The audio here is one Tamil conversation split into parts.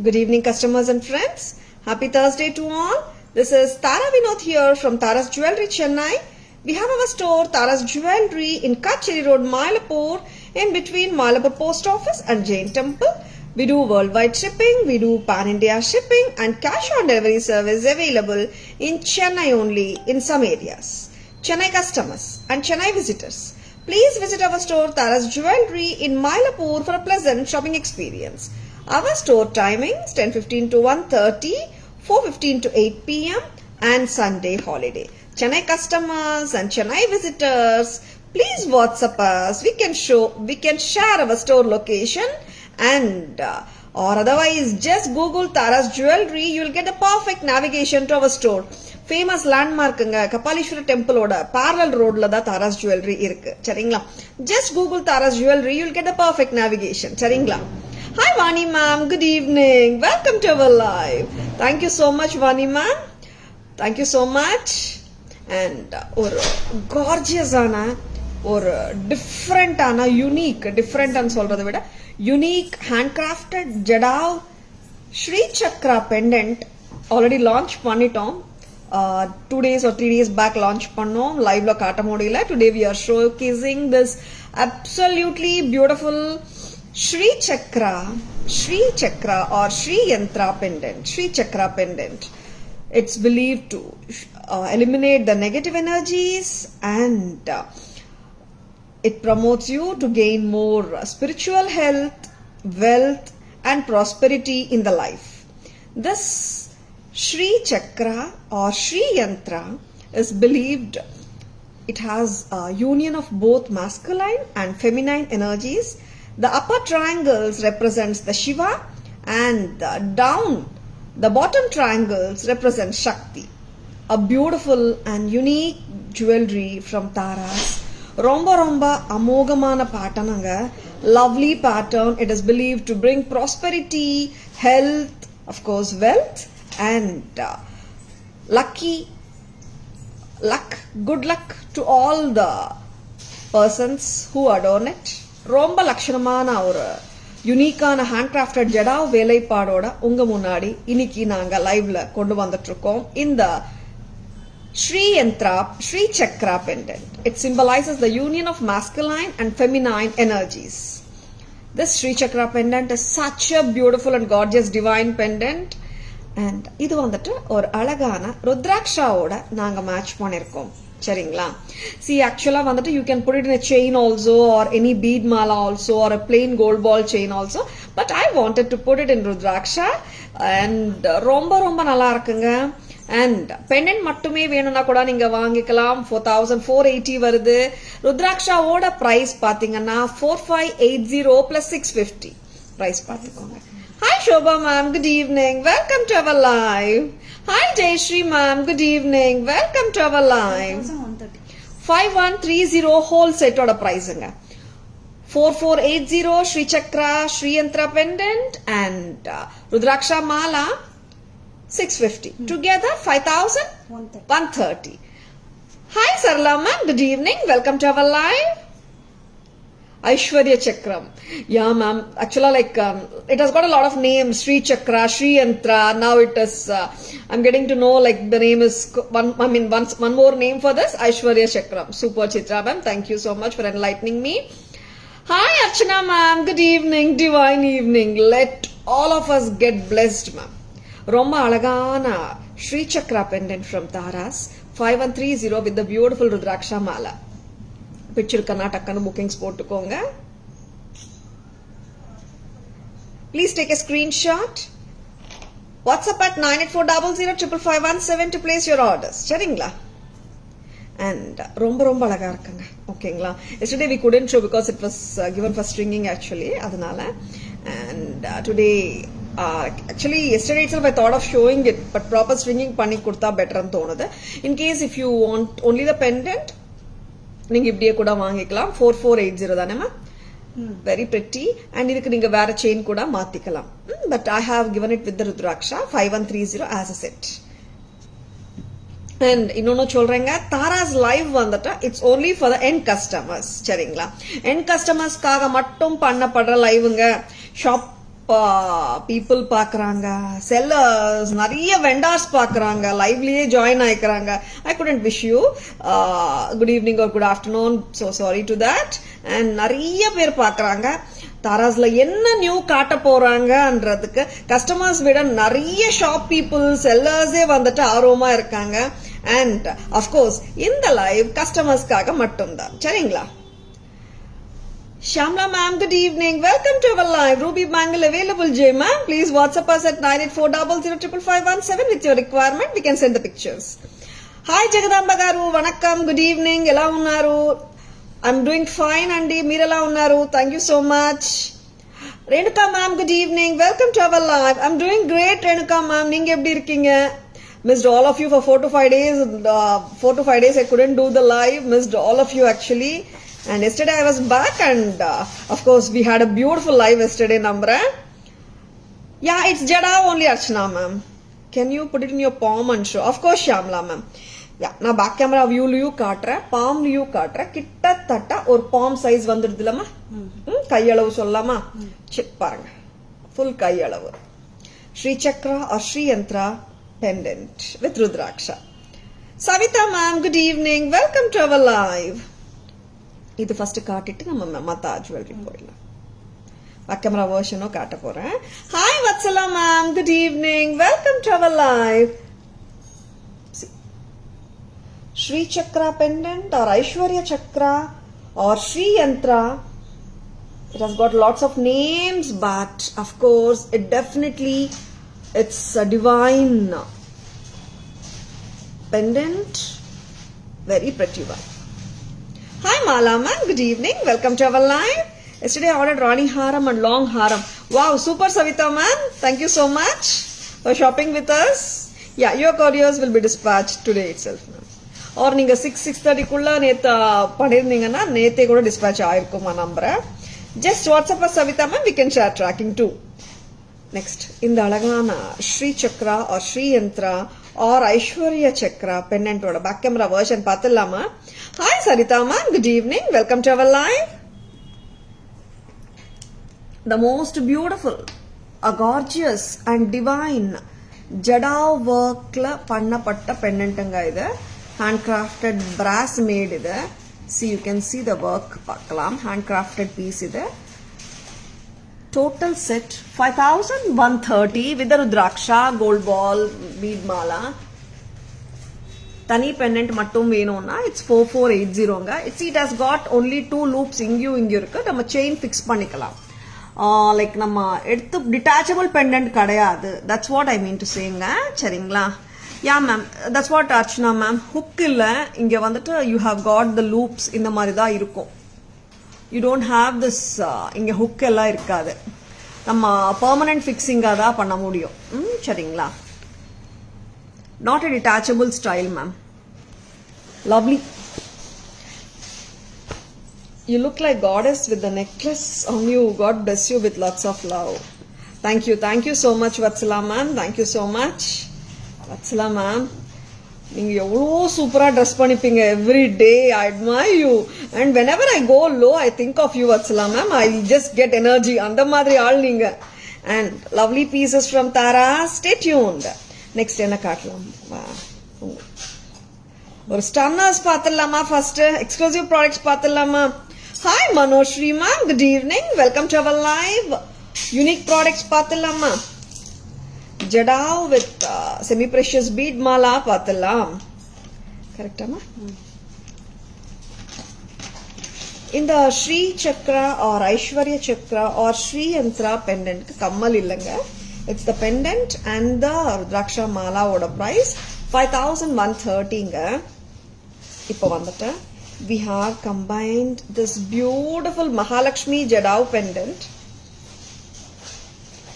Good evening, customers and friends. Happy Thursday to all. This is Tara Vinod here from Tara's Jewelry, Chennai. We have our store Tara's Jewelry in Kacheri Road, Mylapore, in between Mylapore Post Office and Jain Temple. We do worldwide shipping, we do pan-India shipping and cash on delivery service available in Chennai only in some areas. Chennai customers and Chennai visitors, please visit our store Tara's Jewelry in Mylapore for a pleasant shopping experience. Our store timings 10:15 to 1:30, 4:15 to 8 p.m. and Sunday holiday. Chennai customers and Chennai visitors, please WhatsApp us. We can share our store location and or otherwise just Google Tara's Jewelry. You will get a perfect navigation to our store. Famous landmark Kapalishwara temple oda parallel road la da Tara's Jewelry irukku. Seringla. Just Google Tara's Jewelry. You will get a perfect navigation. Seringla. Hi Vani ma'am, good evening. Welcome to our live. Thank you so much Vani ma'am. Thank you so much. And ஒரு gorgeous ஆன ஒரு different ஆன unique different ன்னு சொல்றதை விட unique handcrafted jadau Sri Chakra pendant already launch பண்ணிட்டோம். 2 days or 3 days back launch பண்ணோம். லைவ்ல காட்ட முடியல. Today we are showcasing this absolutely beautiful Shri Chakra or Shri Yantra pendant. Shri Chakra pendant. It's believed to eliminate the negative energies and it promotes you to gain more spiritual health, wealth and prosperity in the life. This Shri Chakra or Shri Yantra is believed it has a union of both masculine and feminine energies. The upper triangles represents the Shiva and the bottom triangles represent Shakti. A beautiful and unique jewelry from Tara's. Romba amogamana pattern anga. Lovely pattern. It is believed to bring prosperity, health, of course wealth and good luck to all the persons who adorn it. ரொம்ப லட்சணமான ஒரு யூனிக்கான ஹேண்ட்கிராஃப்டட் ஜடாவ் வேலைப்பாடோட உங்க முன்னாடி இன்னைக்கு நாங்க லைவ்ல கொண்டு வந்துட்டு இருக்கோம். இந்த Shri Yantra, Shri Chakra pendant. It symbolizes the union of masculine and feminine energies. This Shri Chakra pendant is such a beautiful and gorgeous divine pendant. And இது வந்துட்டு ஒரு அழகான ருத்ராட்சாவோட நாங்க மேட்ச் பண்ணிருக்கோம். சரிங்களா? See actually வந்துட்டு you can put it in a chain also or any bead mala also or a plain gold ball chain also, but I wanted to put it in rudraksha and ரொம்ப நல்லா இருக்குங்க. and pendant மட்டுமே வேணும்னா கூட நீங்க வாங்கிக்கலாம். 4480 வருது. ருத்ராட்சாவோட பிரைஸ் பாத்தீங்கன்னா 4580 plus 650 பிரைஸ் பாத்துக்கோங்க. Hi Shobha ma'am, good evening. Welcome to our live. Hi Jayashree ma'am, good evening. Welcome to our live. 5130 whole set oda price nga. 4480 Shri Chakra, Shri Yantra pendant and Rudraksha mala 650. Together 5130. Hi Sarla ma'am, good evening. Welcome to our live. Aishwarya Chakram. Yeah, ma'am. Actually, it has got a lot of names. Shri Chakra, Shri Yantra. Now it is, I'm getting to know the name is, one more name for this. Aishwarya Chakram. Super Chitra, ma'am. Thank you so much for enlightening me. Hi, Archana, ma'am. Good evening. Divine evening. Let all of us get blessed, ma'am. Romba Alagana Shri Chakra pendant from Tara's. 5130 with the beautiful Rudraksha mala. Picture Karnataka bookings போட்டுக்கோங்க. Please take a screenshot. WhatsApp at 9840055517 to place your orders. சரிங்களா? And ரொம்ப அழகா இருக்குங்க. ஓகேங்களா? Yesterday we couldn't show because it was given for stringing actually. அதனால and today actually yesterday itself I thought of showing it but proper stringing பண்ணி கொடுத்தா better ன்னு தோணுது. In case if you want only the pendant நீங்க இப்படியே கூட வாங்கிக்கலாம். 4480 தானேமா? Very pretty. and இதுக்கு நீங்க வேற செயின் கூட மாத்திக்கலாம். but I have given it with the Rudraksha 5130 as a set. and இன்னொன்னு சொல்றேங்க, தாராஸ் லைவ் வந்துட்டு it's only for the end customers. சரிங்களா? end customersக்காக மட்டும் பண்ணப்படுற லைவுங்க. பீப்புள் பாக்குறாங்க, செல்லர்ஸ், நிறைய வெண்டார்ஸ் பாக்குறாங்க, லைவ்லயே ஜாயின் ஆயிக்கிறாங்க. I couldn't wish you good evening or good afternoon, so sorry to that. And நிறைய பேர் பாக்குறாங்க. தாராஸ்ல என்ன நியூ காட்ட போறாங்கன்றதுக்கு கஸ்டமர்ஸ் விட நிறைய ஷாப் பீப்புள், செல்லர்ஸே வந்துட்டு ஆர்வமா இருக்காங்க. அண்ட் அஃப்கோர்ஸ் இந்த லைவ் கஸ்டமர்ஸ்க்காக மட்டும்தான். சரிங்களா? Shamla ma'am, good evening. Welcome to our live. Ruby Bangle available, J ma'am. Please WhatsApp us at 9840055517 with your requirement. We can send the pictures. Hi Jagadamba garu, vanakkam, good evening. Ela unnaru? I'm doing fine andi. Meer ela unnaru? Thank you so much. Renuka ma'am, good evening. Welcome to our live. I'm doing great, Renuka ma'am. Neenga eppadi irkeenga? Missed all of you for 4 to 5 days. 4 to 5 days I couldn't do the live. Missed all of you actually. And yesterday I was back and of course we had a beautiful live yesterday, Namra. Yeah, it's Jada only, Archana ma'am. Can you put it in your palm and show? Of course, Shamla ma'am. Yeah, na back camera view liyu kaatra, palm liyu kaatra, kitta tatta or palm size vandrudhilama. Kaiyalavu sollama. Check paranga. Full kaiyalavu. Shri Chakra or Shri Yantra pendant with Rudraksha. Savita ma'am, good evening. Welcome to our live. இது ஃபர்ஸ்ட் காட்டிட்டு நம்ம மத்த ஜுவல்லரி போயிடலாம். பேக் கேமரா வெர்ஷனும் காட்ட போறேன். Hi Vatsala ma'am, good evening. Welcome to our live. Shri Chakra pendant or Aishwarya Chakra or Shri Yantra. It has got lots of names, but of course it definitely it's a divine pendant, very pretty one. Hi Mala ma'am, good evening. Welcome to our live. Yesterday I ordered Rani Haram and Long Haram. Wow, super Savita ma'am. Thank you so much for shopping with us. Yeah, your couriers will be dispatched today itself ma'am. Or நீங்க 6:30 குள்ள நேத்து பண்ணிருந்தீங்கன்னா நேத்தே கூட dispatch ஆயிருக்குமா நம்புறேன். Just WhatsApp us Savita ma'am, we can share tracking too. Next, இந்த அழகான ஸ்ரீ சக்ரா or ஸ்ரீ யந்த்ரா or ஐஸ்வர்யா சக்ரா பெண்டன்ட்டோட பேக் கேமரா வெர்ஷன் பார்த்தலாமா? Hi Sarita ma'am, good evening. Welcome to our live. The most beautiful, a gorgeous and divine jada work la pannapatta pendantanga idu. Handcrafted brass made idu. See, you can see the work paakalam. Handcrafted piece idu. Total set 5130 with the Rudraksha, gold ball, bead mala. தனி பெண்டன்ட் மட்டும் வேணும்னா இட்ஸ் 4480ங்க. It has got only 2 loops இங்கேயும் இருக்கு. நம்ம செயின் ஃபிக்ஸ் பண்ணிக்கலாம். லைக் நம்ம எடுத்து டிட்டாச்சபிள் பெண்டன்ட் கிடையாது. That's what I mean to சேங்க. சரிங்களா? Yeah ma'am, that's what Archana ma'am. Hook இல்லை, இங்கே வந்துட்டு you have got the loops. இந்த மாதிரி தான் இருக்கும். You don't have this. இங்கே ஹுக் எல்லாம் இருக்காது. நம்ம பெர்மனன்ட் ஃபிக்ஸிங்காக தான் பண்ண முடியும். சரிங்களா? Not a detachable style, ma'am. Lovely. You look like goddess with the necklace on you. God bless you with lots of love. Thank you. Thank you so much, Vatsala ma'am. Thank you so much. Vatsala ma'am, நீங்க எவ்வளோ சூப்பரா ட்ரெஸ் பண்ணிப்பீங்க every day. I admire you. And whenever I go low, I think of you, Vatsala ma'am. I just get energy. அந்த மாதிரி ஆள் நீங்க. And lovely pieces from Tara. Stay tuned. Next என்ன காட்டலாம்? ஒரு ஸ்டன்னர்ஸ் பார்த்துடலாமா? ஃபர்ஸ்ட் எக்ஸ்க்ளூசிவ் ப்ராடக்ட்ஸ் பார்த்துடலாமா? Hi Manoshri ma'am, good evening. Welcome to our live. Unique products பார்த்துடலாமா? ஜடா with semi precious bead mala பார்த்துடலாம். கரெக்டாமா? இந்த ஸ்ரீ சக்ரா ஆர் ஐஸ்வர்யா சக்ரா ஆர் ஸ்ரீ யந்த்ரா பெண்டன்ட்க்கு கம்மல் இல்லைங்க. It's the pendant and the Rudraksha mala oda price 5130ங்க. இப்போ வந்துட்டு we have combined this beautiful Mahalakshmi Jadao pendant.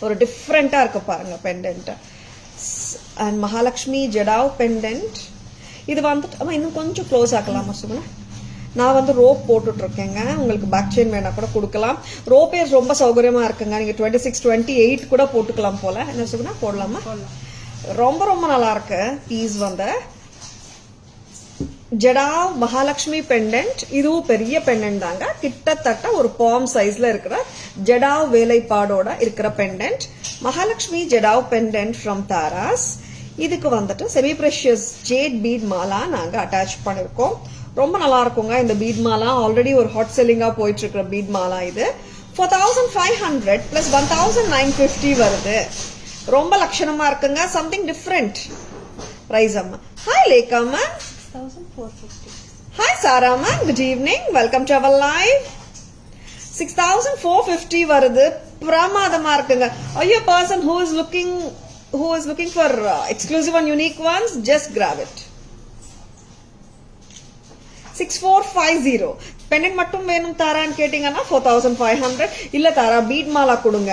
ஒரு டிஃப்ரெண்டா இருக்கு பாருங்க pendant. And Mahalakshmi Jadao pendant. இது வந்துட்டு இன்னும் கொஞ்சம் க்ளோஸ் ஆக்கலாமா சுகுணா? நான் வந்து ரோப் போட்டுட்டு இருக்கேங்க. உங்களுக்கு பேக் செயின் வேணா கூட கொடுக்கலாம். ரோப் ஏர் ரொம்ப சௌகரியமா இருக்குங்க. நீங்க 26, 28 கூட போட்டுக்கலாம் போல. என்ன சொல்லுங்க, போடலாமா? ரொம்ப ரொம்ப நல்லா இருக்கு பீஸ் வந்து. ஜடாவ் மகாலட்சுமி பெண்டன்ட். இதுவும் பெரிய பெண்டன்ட் தாங்க. கிட்டத்தட்ட ஒரு பாம் சைஸ்ல இருக்கிற ஜடாவ் வேலைப்பாடோட இருக்கிற pendant. Mahalakshmi jadau pendant from Taras. இதுக்கு வந்துட்டு semi precious jade bead mala நாங்க அட்டாச் பண்ணிருக்கோம். ரொம்ப நல்லா இருக்குங்க இந்த பீட் மாலா. ஆல்ரெடி ஒரு ஹாட் செல்லிங்கா போயிட்டு இருக்கிற பீட் மாலா இது. 4500 plus 1950 வருது. ரொம்ப லட்சணமா இருக்குங்க. Something different. பிரைஸ் அம்மா. Hi லேகாம்மா. 6450. Hi Sarah ma'am, good evening. Welcome to our live. 6450 வருது. பிரமாதமா இருக்குங்க. Are you a person who is looking for exclusive and unique ones? Just grab it. 6450. Pendant மட்டும் வேணும் தாரான்னு கேட்டீங்கன்னா 4500. இல்ல தாரா பீட் மாலா கொடுங்க,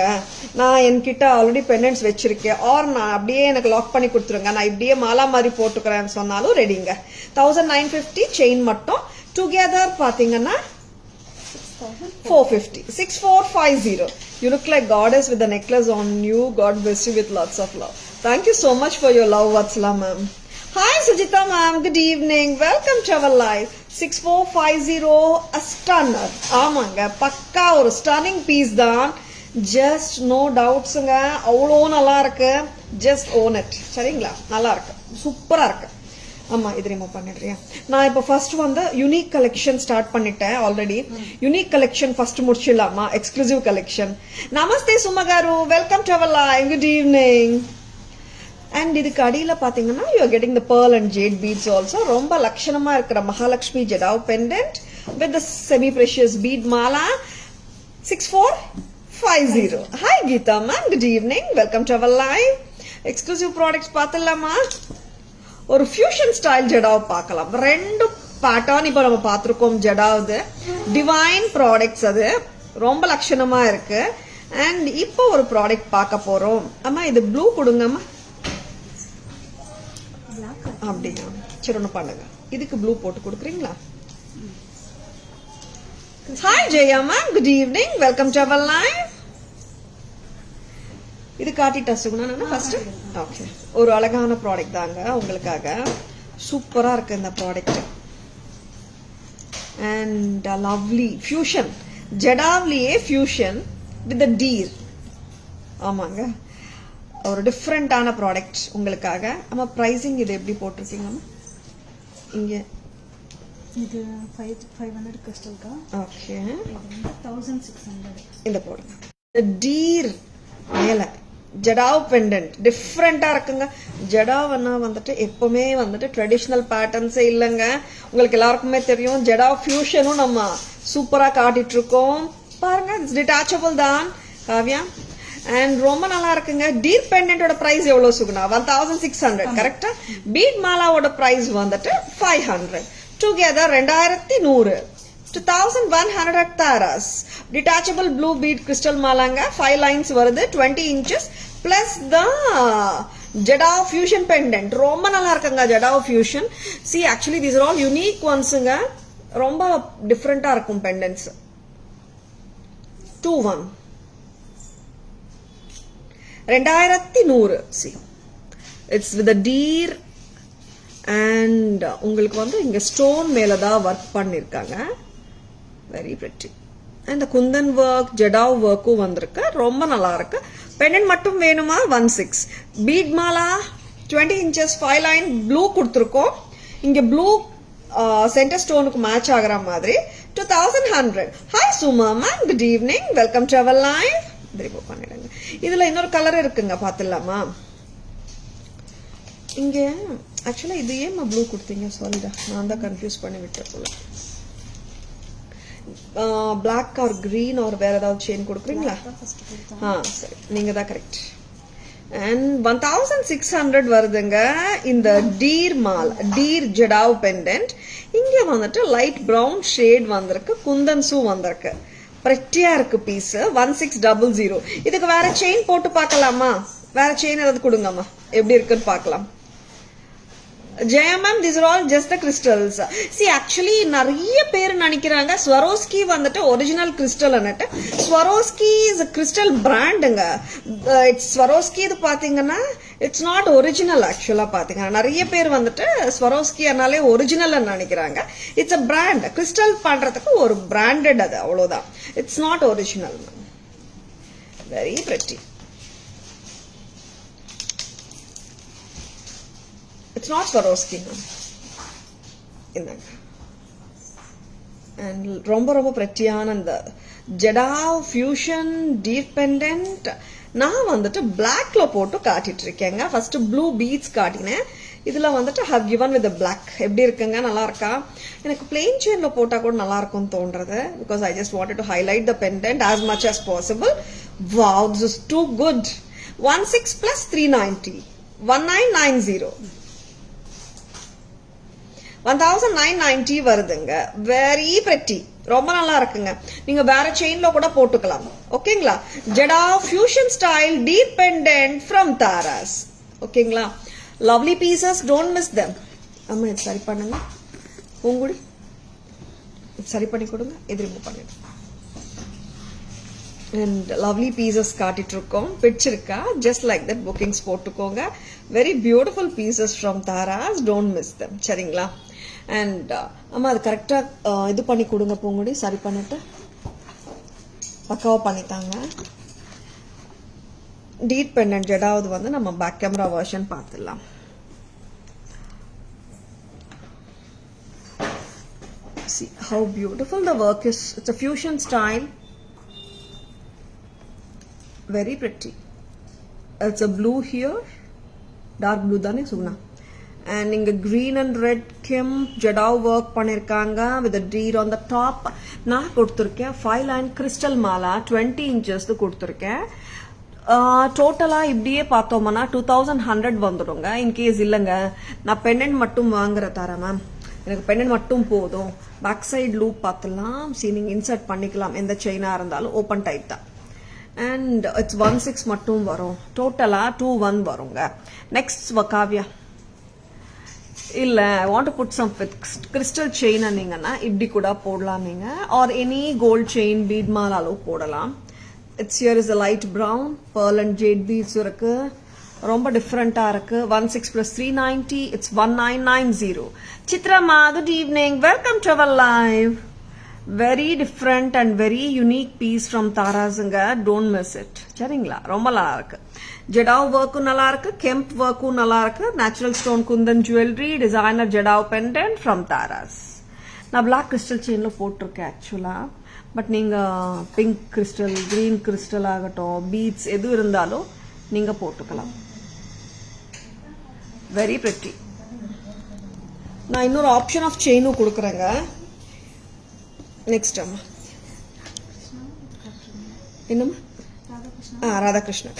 நான் என்கிட்ட ஆல்ரெடி பெண்டன்ட்ஸ் வச்சிருக்கேன், ஆர் நான் அப்படியே எனக்கு லாக் பண்ணி கொடுத்துருங்க, நான் இப்படியே மாலா மாதிரி போட்டுக்கிறேன்னு சொன்னாலும் ரெடிங்க. 1950 செயின் மட்டும். டுகெதர் பாத்தீங்கன்னா 450. 6450. You look like goddess with the necklace on you. God bless you with lots of love. Thank you so much for your love, Vatsala ma'am. Hi Sujita ma'am, good evening. Welcome to our live. 6450 a stunner. ஆமாங்க, பக்கா ஒரு ஸ்டன்னிங் பீஸ் தான். ஜஸ்ட் நோ டவுட்ஸுங்க. அவ்வளோ நல்லா இருக்கு. Just own it. சரிங்களா? நல்லா இருக்கு, சூப்பரா இருக்கு. ஆமா, இது ரிமூவ் பண்ணிடுறியா? நான் இப்போ ஃபர்ஸ்ட் வந்து யூனிக் கலெக்ஷன் ஸ்டார்ட் பண்ணிட்டேன் ஆல்ரெடி. யூனிக் கலெக்ஷன் ஃபர்ஸ்ட் முடிச்சிடலாமா? Exclusive collection. நமஸ்தே சுமகாரு, welcome to our live. Good evening. And இதுக்கு அடியில பாத்தீங்கன்னா you are getting the pearl and jade beads also. ரொம்ப லட்சணமா இருக்கிற Mahalakshmi jadau pendant with the semi precious bead mala. 6450. Hi Geetha ma'am, good evening. Welcome to our live. Exclusive products பார்த்துடலாமா? ஒரு ஃபியூஷன் ஸ்டைல் ஜடாவ் பார்க்கலாம். ரெண்டு பேட்டர்ன் இப்போ நம்ம பார்த்துருக்கோம். ஜடாவது டிவைன் ப்ராடக்ட்ஸ், அது ரொம்ப லட்சணமா இருக்கு. அண்ட் இப்போ ஒரு ப்ராடக்ட் பார்க்க போறோம். அம்மா இது ப்ளூ கொடுங்கம்மா. அப்படியா? சரி, ஒன்று பண்ணுங்க, இதுக்கு ப்ளூ போட்டு கொடுக்குறீங்களா? Hi Jaya ma'am, good evening. Welcome to our live. இது காட்டிட்டா சுகுணா ஃபர்ஸ்ட்? ஓகே, ஒரு அழகான ப்ராடக்ட் தாங்க உங்களுக்காக. சூப்பரா இருக்கு இந்த ப்ராடக்ட். அண்ட் லவ்லி ஃபியூஷன், ஜடாவ்லியே ஃபியூஷன் வித் த டீர். ஆமாங்க, ஒரு டிஃப்ரெண்டான ப்ராடக்ட் உங்களுக்காக. ஆமா, பிரைசிங் இது எப்படி போட்டிருக்கீங்கம்மா? இங்க இது 500 கிறிஸ்டல்கா. ஓகே, 1600. இந்த போடுங்க. டீர் மேல ஜடாவ் பெண்டன்ட் டிஃப்ரெண்டா இருக்குங்க. ஜடாவ்னா வந்துட்டு எப்பவுமே வந்துட்டு ட்ரெடிஷ்னல் பேட்டர்ன்ஸே இல்லைங்க. உங்களுக்கு எல்லாருக்குமே தெரியும். ஜடாவ் ஃபியூஷனும் நம்ம சூப்பரா காட்டிட்டு இருக்கோம். பாருங்க, இட்ஸ் டிட்டாச்சபிள் தான் காவ்யா. அண்ட் ரொம்ப நல்லா இருக்குங்க. டீர் பெண்டன்டோட பிரைஸ் எவ்வளவு சுகுணா? 1600. கரெக்டா? பீட் மாலாவோட பிரைஸ் வந்துட்டு 500. Together 2100. 2100 Taras. Detachable blue bead crystal மாலாங்க. 5 லைன்ஸ் வருது, 20 inches plus the jadau fusion pendant. ரொம்ப நல்லா இருக்குங்க jadau fusion. See, actually these are all unique ஒன்ஸுங்க. ரொம்ப டிஃப்ரெண்டா இருக்கும் பெண்டன்ட்ஸ். 2100. 2100. See, it's with a deer and உங்களுக்கு வந்து இங்க ஸ்டோன் மேலதான் ஒர்க் பண்ணிருக்காங்க. Very pretty. And kundan work, jadau ஒர்க்கும் வந்திருக்கு. ரொம்ப நல்லா இருக்கு. பெண்டன்ட் மட்டும் வேணுமா? 16. Bead mala 20 inches 5 line blue கொடுத்துருக்கோம். இங்க ப்ளூ சென்டர் ஸ்டோனுக்கு மேட்ச் ஆகிற மாதிரி 2100. Hi Suma ma'am, good evening. Welcome to our live. Remove பண்ணிடுங்க. இதுல இன்னொரு கலர் இருக்குங்க, பாத்துடலாமா? இங்க ஆக்சுவலா இது ஏமா ப்ளூ கொடுத்தீங்க? சாரிடா, நான் தான் கன்ஃபியூஸ் பண்ணி விட்டேன் போல. பிளாக் ஆர் கிரீன் ஆர் வேற ஏதாவது செயின் கொடுக்குறீங்களா? சரி, நீங்க தான் கரெக்ட். அண்ட் 1600 வருதுங்க இந்த deer mall, deer jadau pendant. இங்க வந்துட்டு லைட் பிரவுன் ஷேட் வந்திருக்கு, குந்தன்ஸும் வந்திருக்கு. பிரெட்டியா இருக்கு பீஸ். 1600. இதுக்கு வேற செயின் போட்டு பார்க்கலாமா? வேற செயின் ஏதாவது கொடுங்கம்மா, எப்படி இருக்குன்னு பார்க்கலாம். Jaya ma'am, these are all just the crystals. See, actually நிறைய பேர் நினைக்கிறாங்க ஸ்வரோஸ்கி வந்துட்டு original crystal. Swarovski is a crystal brandங்க. It's Swarovski. இது பாத்தீங்கன்னா இட்ஸ் நாட் ஒரிஜினல் ஆக்சுவலா பாத்தீங்கன்னா நிறைய பேர் வந்துட்டு ஸ்வரோஸ்கினாலே ஒரிஜினல் நினைக்கிறாங்க. It's a brand. கிறிஸ்டல் பண்றதுக்கு ஒரு பிராண்டட் அது அவ்வளவுதான். It's not original. Very pretty. It's not ஸ்வரோஸ்கி. And ரொம்ப ரொம்ப பிரிட்டியான இந்த ஜெடாவ் ஃபியூஷன் டீப் பெண்டன்ட் நான் வந்துட்டு பிளாக்ல போட்டு காட்டிட்டு இருக்கேங்க. ஃபர்ஸ்ட் ப்ளூ பீட்ஸ் காட்டினேன். இதுல வந்துட்டு ஹவ் கிவன் வித் பிளாக். எப்படி இருக்குங்க, நல்லா இருக்கா? எனக்கு பிளெயின் செயின்ல போட்டா கூட நல்லா இருக்கும்னு தோன்றது. Because I just wanted to highlight the pendant as much as possible. Wow, this is too good. 16 plus 390 1990 1990 வருதுங்க. Very pretty. ரொம்ப நல்லா இருக்குங்க. நீங்க வேற செயின்ல கூட போட்டுக்கலாம். ஓகேங்களா? Jadau fusion style deep pendant from Taras. ஓகேங்களா? Lovely pieces, don't miss them. அம்மா இது சரி பண்ணுங்க. பூங்குடி சரி பண்ணி கொடுங்க. இது ரிமூவ் பண்ணிடுங்க. அண்ட் லவ்லி பீசஸ் காட்டிட்டு இருக்கோம். பிடிச்சிருக்கா? ஜஸ்ட் லைக் தட் புக்கிங்ஸ் போட்டுக்கோங்க. Very beautiful pieces from Tara's. Don't miss them. சரிங்களா? அண்ட் அம்மா அது கரெக்டா இது பண்ணி கொடுங்க பூங்குடி. சரி பண்ணிட்டு பக்காவா பண்ணித்தாங்க. டீப் பெண்டன்ட் ஜெடாவது வந்து நம்ம பேக் கேமரா வெர்ஷன் பார்த்துடலாம். See how beautiful the work is. It's a fusion style. Very pretty. It's a blue here. Dark blue தானே சுகுணா. And இங்க green and red kim jadau work பண்ணிருக்காங்க with a deer on the top. நான் கொடுத்திருக்கேன் 5 line crystal மாலா 20 inches கொடுத்திருக்கேன். டோட்டலா இப்படியே பார்த்தோம்னா 2100 வந்துடுங்க. இன்கேஸ் இல்லைங்க நான் பெண்டன்ட் மட்டும் வாங்குற தரேன் மேம், எனக்கு பெண்டன்ட் மட்டும் போதும், பேக் சைடு லூப் பார்த்துலாம். சரி நீங்க இன்சர்ட் பண்ணிக்கலாம். எந்த செயினா இருந்தாலும் ஓப்பன் டைப் தான். அண்ட் இட்ஸ் 16 மட்டும் வரும். டோட்டலா 21 வருங்க. நெக்ஸ்ட் காவ்யா இல்ல I want to put some with crystal chain நீங்கன்னா இப்படி கூட போடலாம் நீங்க. Or any gold chain bead மாலாலும் போடலாம். It's here is a light brown pearl and jade beads இருக்கு. ரொம்ப டிஃபரெண்டா இருக்கு. 16 plus 390 it's 1990. சித்ரமா, good evening, welcome to our live. Very different and very unique piece from தாராஸுங்க. Don't miss it. சரிங்களா? ரொம்ப நல்லா இருக்கு. ஜெடாவ் ஒர்க்கும் நல்லா இருக்கு, கெம்ப் ஒர்க்கும் நல்லா இருக்கு. Natural stone kundan jewellery, designer jadau pendant from Taras. நான் பிளாக் கிறிஸ்டல் செயின்ல போட்டிருக்கேன் ஆக்சுவலா. பட் நீங்க பிங்க் கிறிஸ்டல், கிரீன் கிறிஸ்டல் ஆகட்டும், பீட்ஸ் எது இருந்தாலும் நீங்க போட்டுக்கலாம். Very pretty. நான் இன்னொரு ஆப்ஷன் ஆஃப் செயினும் கொடுக்குறேங்க. நெக்ஸ்ட் அம்மா என்னம்மா? ராதாகிருஷ்ணன்.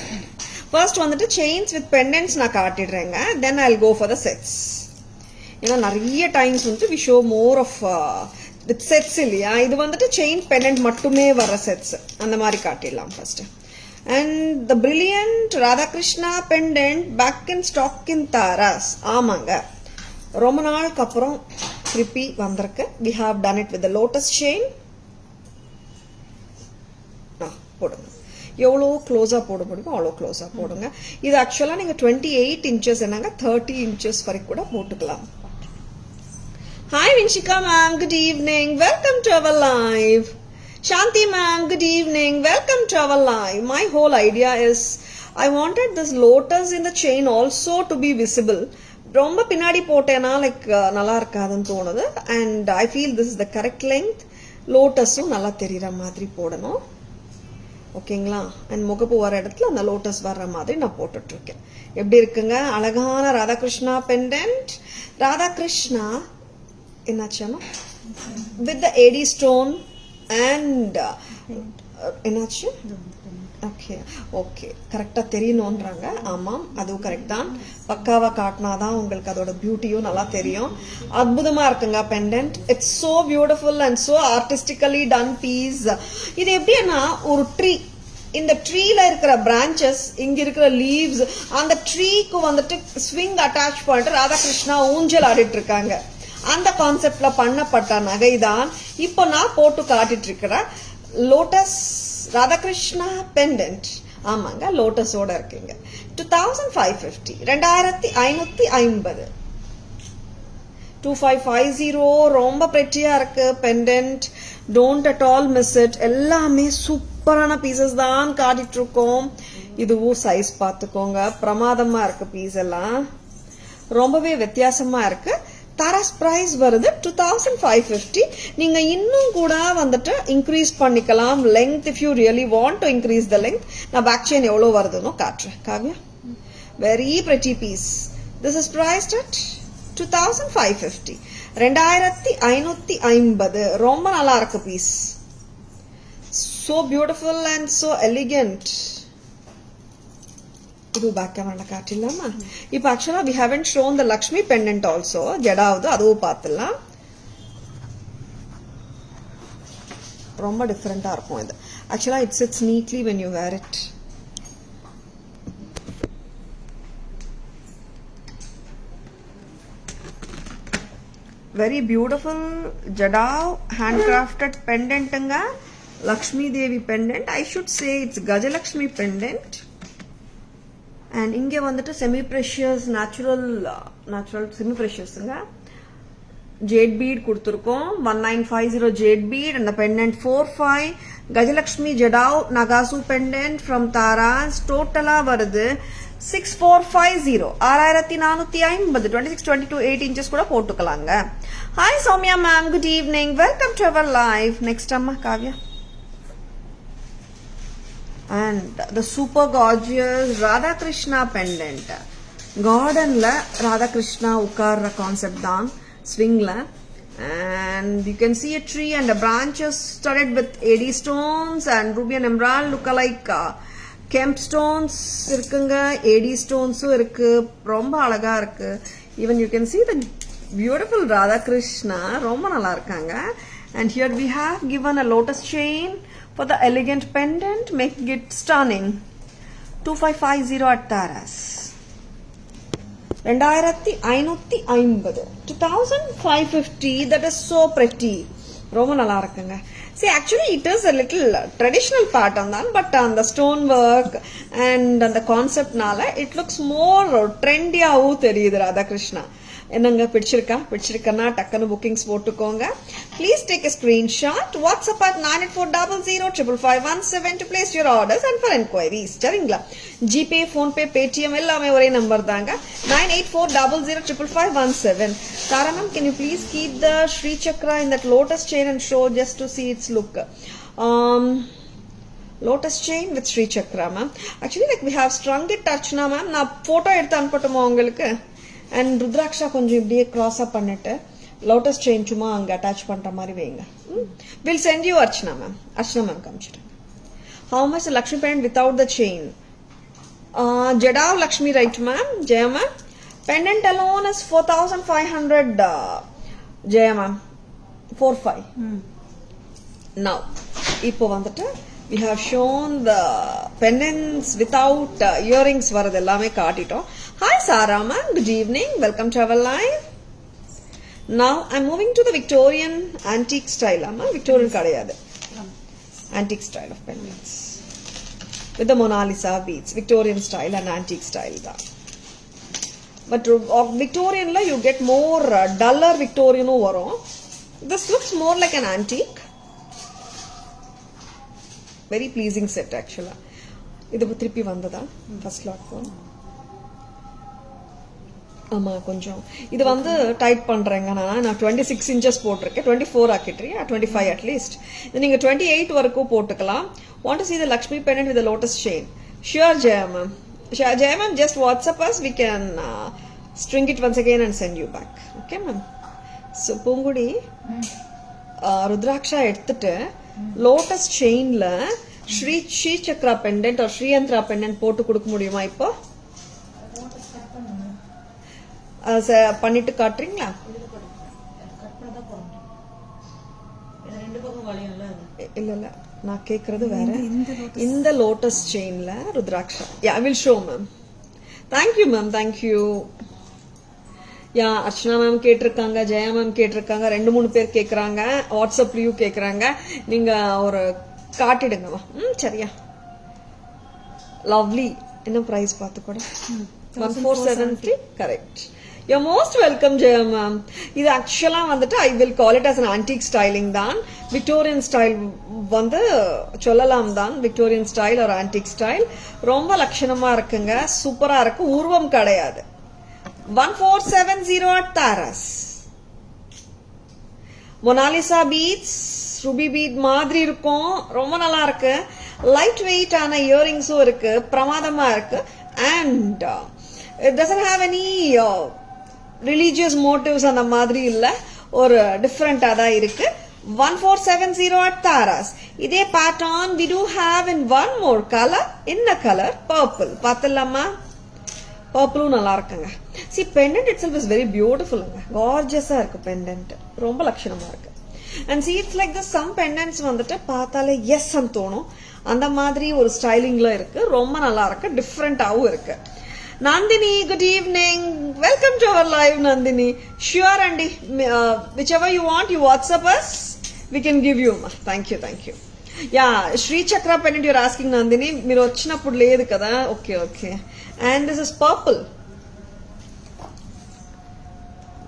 ஃபர்ஸ்ட் வந்துட்டு செயின்ஸ் வித் பெண்டன்ட்ஸ் நான் காட்டிடுறேங்க. தென் ஐ கோ ஃபார் த செட்ஸ். ஏன்னா நிறைய டைம்ஸ் வந்துட்டு we show more of with sets இல்லையா? இது வந்துட்டு செயின் பெண்டன்ட் மட்டுமே வர செட்ஸ். அந்த மாதிரி காட்டிடலாம் first. And the brilliant Radhakrishna pendant back in stock in Taras. ஆமாங்க, ரொம்ப நாளுக்கு அப்புறம் திருப்பி வந்திருக்கு. We have done it with the lotus chain. போடுங்க. எவ்வளோ க்ளோஸா போட முடியுமோ அவ்வளோ க்ளோஸா போடுங்க. இது ஆக்சுவலா நீங்க 28 inches என்னங்க 30 inches வரைக்கும் கூட போட்டுக்கலாம். Hi Vinshika ma'am, good evening, welcome to our live. Shanthi ma'am, good evening, welcome to our live. My whole idea is I wanted this lotus in the chain also to be visible. ரொம்ப பின்னாடி போட்டேன்னா லைக் நல்லா இருக்காதுன்னு தோணுது. And I feel this is the correct length. லோட்டஸும் நல்லா தெரியற மாதிரி போடணும். ஓகேங்களா? அண்ட் முகப்பு வர இடத்துல அந்த லோட்டஸ் வர்ற மாதிரி நான் போட்டுட்டு இருக்கேன். எப்படி இருக்குங்க? அழகான ராதாகிருஷ்ணா பெண்டன்ட். ராதாகிருஷ்ணா என்னாச்சுன்னா with the AD stone and என்னாச்சு? ஓகே ஓகே, கரெக்டா தெரியணும்ன்றாங்க. ஆமாம், அதுவும் கரெக்ட் தான். பக்காவா காட்டினாதான் உங்களுக்கு அதோட பியூட்டியும் நல்லா தெரியும். அற்புதமா இருக்குங்க pendant. It's so beautiful and so artistically done piece. இது எப்படின்னா ஒரு ட்ரீ, இந்த ட்ரீல இருக்கிற பிரான்சஸ், இங்க இருக்கிற லீவ்ஸ், அந்த ட்ரீக்கு வந்துட்டு ஸ்விங் அட்டாச் பண்ணிட்டு ராதாகிருஷ்ணா ஊஞ்சல் ஆடிட்டு இருக்காங்க. அந்த கான்செப்ட்ல பண்ணப்பட்ட நகை தான் இப்போ நான் போட்டு காட்டிட்டு இருக்கிற லோட்டஸ் ராதாகிருஷ்ணா பெண்டன்ட். ஆமாங்க, லோட்டஸோட இருக்குங்க. 2550, 2550. 2550 ரொம்ப பிரெட்டியா இருக்கு. Pendant, don't at all miss it. எல்லாமே சூப்பரான பீசஸ் தான் காட்டிட்டு இருக்கோம். இதுவும் சைஸ் பார்த்துக்கோங்க, பிரமாதமா இருக்கு. பீஸ் எல்லாம் ரொம்பவே வித்தியாசமா இருக்கு. தாராஸ் பிரைஸ் வருது 2550. நீங்க இன்னும் கூட வந்துட்டு இன்க்ரீஸ் பண்ணிக்கலாம் length. If you really want to increase the length, நான் பேக் செயின் எவ்வளவு வருதுன்னு காட்டுறேன். Kavya, very pretty piece. This is priced at 2550. 2550. ரொம்ப நல்லா இருக்கு piece. So beautiful and so elegant. இது பேக் கேமரா காட்டிடலாமா? இப்போ ஆக்சுவலா we haven't shown the Lakshmi pendant also. ஜடாவது அதுவும் பார்த்துலாம். ரொம்ப டிஃபரெண்டா இருக்கும் இது. ஆக்சுவலா it sits neatly when you wear it. Very beautiful Jadav handcrafted pendant anga. Lakshmi Devi pendant. I should say it's Gajalakshmi pendant. And inge vandu semi precious natural semi precious anga. Jade bead kuduthirkom. 1950 jade bead and the pendant 45. Gajalakshmi Jadav Nagasu pendant from Taras. Totala varudhu 6450. 6450. 26, 22, 8 inches kuda potukalanga. Hi Soumya ma'am, good evening. Welcome to our live. Next amma Kavya. And the super gorgeous Radha Krishna pendant. Garden la Radha Krishna ukkarra concept dhaan swing la. And you can see a tree and the branches studded with AD stones and ruby and emerald look alike. Kemp stones irukanga, AD stones irukku, romba alaga irukku. Even you can see the beautiful Radha Krishna, romba nalla irukanga. And here we have given a lotus chain for the elegant pendant, making it stunning. 2550 at Taras. 2550. 2550. That is so pretty. ரொம்ப நல்லா இருக்குங்க. See, actually it is a little traditional pattern தான், but on the stone work and on the concept நால it looks more trendy-ஆவும் தெரியுது ராதா கிருஷ்ணா. என்னங்க பிடிச்சிருக்கா டக்குனு புக்கிங்ஸ் போட்டுக்கோங்க. Please take a screenshot. WhatsApp at 9840055517 to place your orders and for enquiries. சரிங்களா? ஜிபே, ஃபோன்பே, பேடிஎம் எல்லாமே ஒரே நம்பர் தாங்க. 9840055517. Tara ma'am, can you please keep the Sri Chakra in that lotus chain and show just to see its look? Lotus chain with Sri Chakra ma'am. Actually like we have strung it Archana ma'am. நான் போட்டோ எடுத்து அனுப்பட்டுமா உங்களுக்கு? அண்ட் ருத்ராட்சா கொஞ்சம் இப்படியே கிராஸ் அப் பண்ணிட்டு லோட்டஸ் செயின் சும்மா அங்கே அட்டாச் பண்ற மாதிரி வைங்க. Will send you Archana ma'am. Archana ma'am காமிச்சிட்டு. How much Lakshmi pendant without the chain? Jadau Lakshmi right ma'am. Jaya ma'am, pendant alone is 4500. Jaya ma'am 45. Now இப்போ வந்துட்டு we have shown the pendants without earrings வரது எல்லாமே காட்டிட்டோம். Hi Sarah ma'am, good evening. Welcome to our live. Now I'm moving to the Victorian antique style. Amma Victorian kadiyadu. Antique style of pendants with the Mona Lisa beads. Victorian style and antique style da. But Victorian la you get more duller Victorian varum. This looks more like an antique. Very pleasing set actually. இது திருப்பி வந்ததா ஃபர்ஸ்ட் லாட் போ. ஆமா கொஞ்சம் இது வந்து டைட் பண்றேங்க. நான் 26 இன்ச்சஸ் போட்டிருக்கேன். 24 ஆக்கிட்றியா? 25 அட்லீஸ்ட். இது நீங்க 28 வரைக்கும் போட்டுக்கலாம். Want to see the Lakshmi pendant with the lotus chain? Sure Jaya ma'am. Jaya ma'am, just WhatsApp us. We can string it once again and send you back. Okay ma'am. So Poongudi rudraksha எடுத்துட்டு லோட்டஸ் செயின்ல ஸ்ரீ சக்ரா பெண்டன்ட் ஒரு ஸ்ரீயந்திரா பெண்டன்ட் போட்டு கொடுக்க முடியுமா? இப்போ பண்ணிட்டு காட்டுறீங்களா? இல்ல இல்ல நான் கேக்குறது வேற. இந்த லோட்டஸ் செயின்ல rudraksha. Yeah, I will show ma'am. Thank you ma'am, thank you. Yeah, Archana ma'am கேட்டிருக்காங்க, ஜெயா மேம் கேட்டிருக்காங்க, 2-3 பேர் கேக்குறாங்க, வாட்ஸ்அப்லயும் கேக்குறாங்க. நீங்க ஒரு காட்டிடுங்கம்மா. சரியா? லவ்லி என்ன பிரைஸ் பார்த்து கூட 1470 correct. You're most welcome, Jaya ma'am. இது ஆக்சுவலா வந்துட்டு I will call it as an antique styling தான். Victorian style வந்து சொல்லலாம் தான். Victorian style or antique style. ரொம்ப லட்சணமா இருக்குங்க. சூப்பரா இருக்கு. உருவம் கிடையாது. 1470 at Taras. Mona Lisa beads ruby bead மாதிரி இருக்கும். ரொம்ப நல்லா இருக்கு. லைட் வெயிட் ஆன இயரிங்ஸும் இருக்கு. பிரமாதமா இருக்கு. And it doesn't have any religious motives அந்த மாதிரி இல்ல, ஒரு டிஃபரெண்டா தான் இருக்கு. 1470 at Taras. இதே pattern we do have in one more color. என்ன கலர்? பர்பிள். பார்த்தலாமா? பர்பிளும் நல்லா இருக்குங்க. See, pendant itself is very beautiful. Gorgeous-ஆ இருக்கு pendant. ரொம்ப லட்சணமா இருக்கு. And see, it's like this, some pendants வந்துட்டு பார்த்தாலே எஸ் ன்னு தோணும். அந்த மாதிரி ஒரு ஸ்டைலிங்ல இருக்கு. ரொம்ப நல்லா இருக்கு. டிஃபரெண்டாவும் இருக்கு. Nandini, good evening. Welcome to our live, Nandini. Sure, Andy. Whichever you want, you WhatsApp us. We can give you. Thank you, thank you. Yeah, Sri Chakra pendant you're asking, Nandini. Meer vachinappudu ledhu kada. Okay, okay. And this is purple.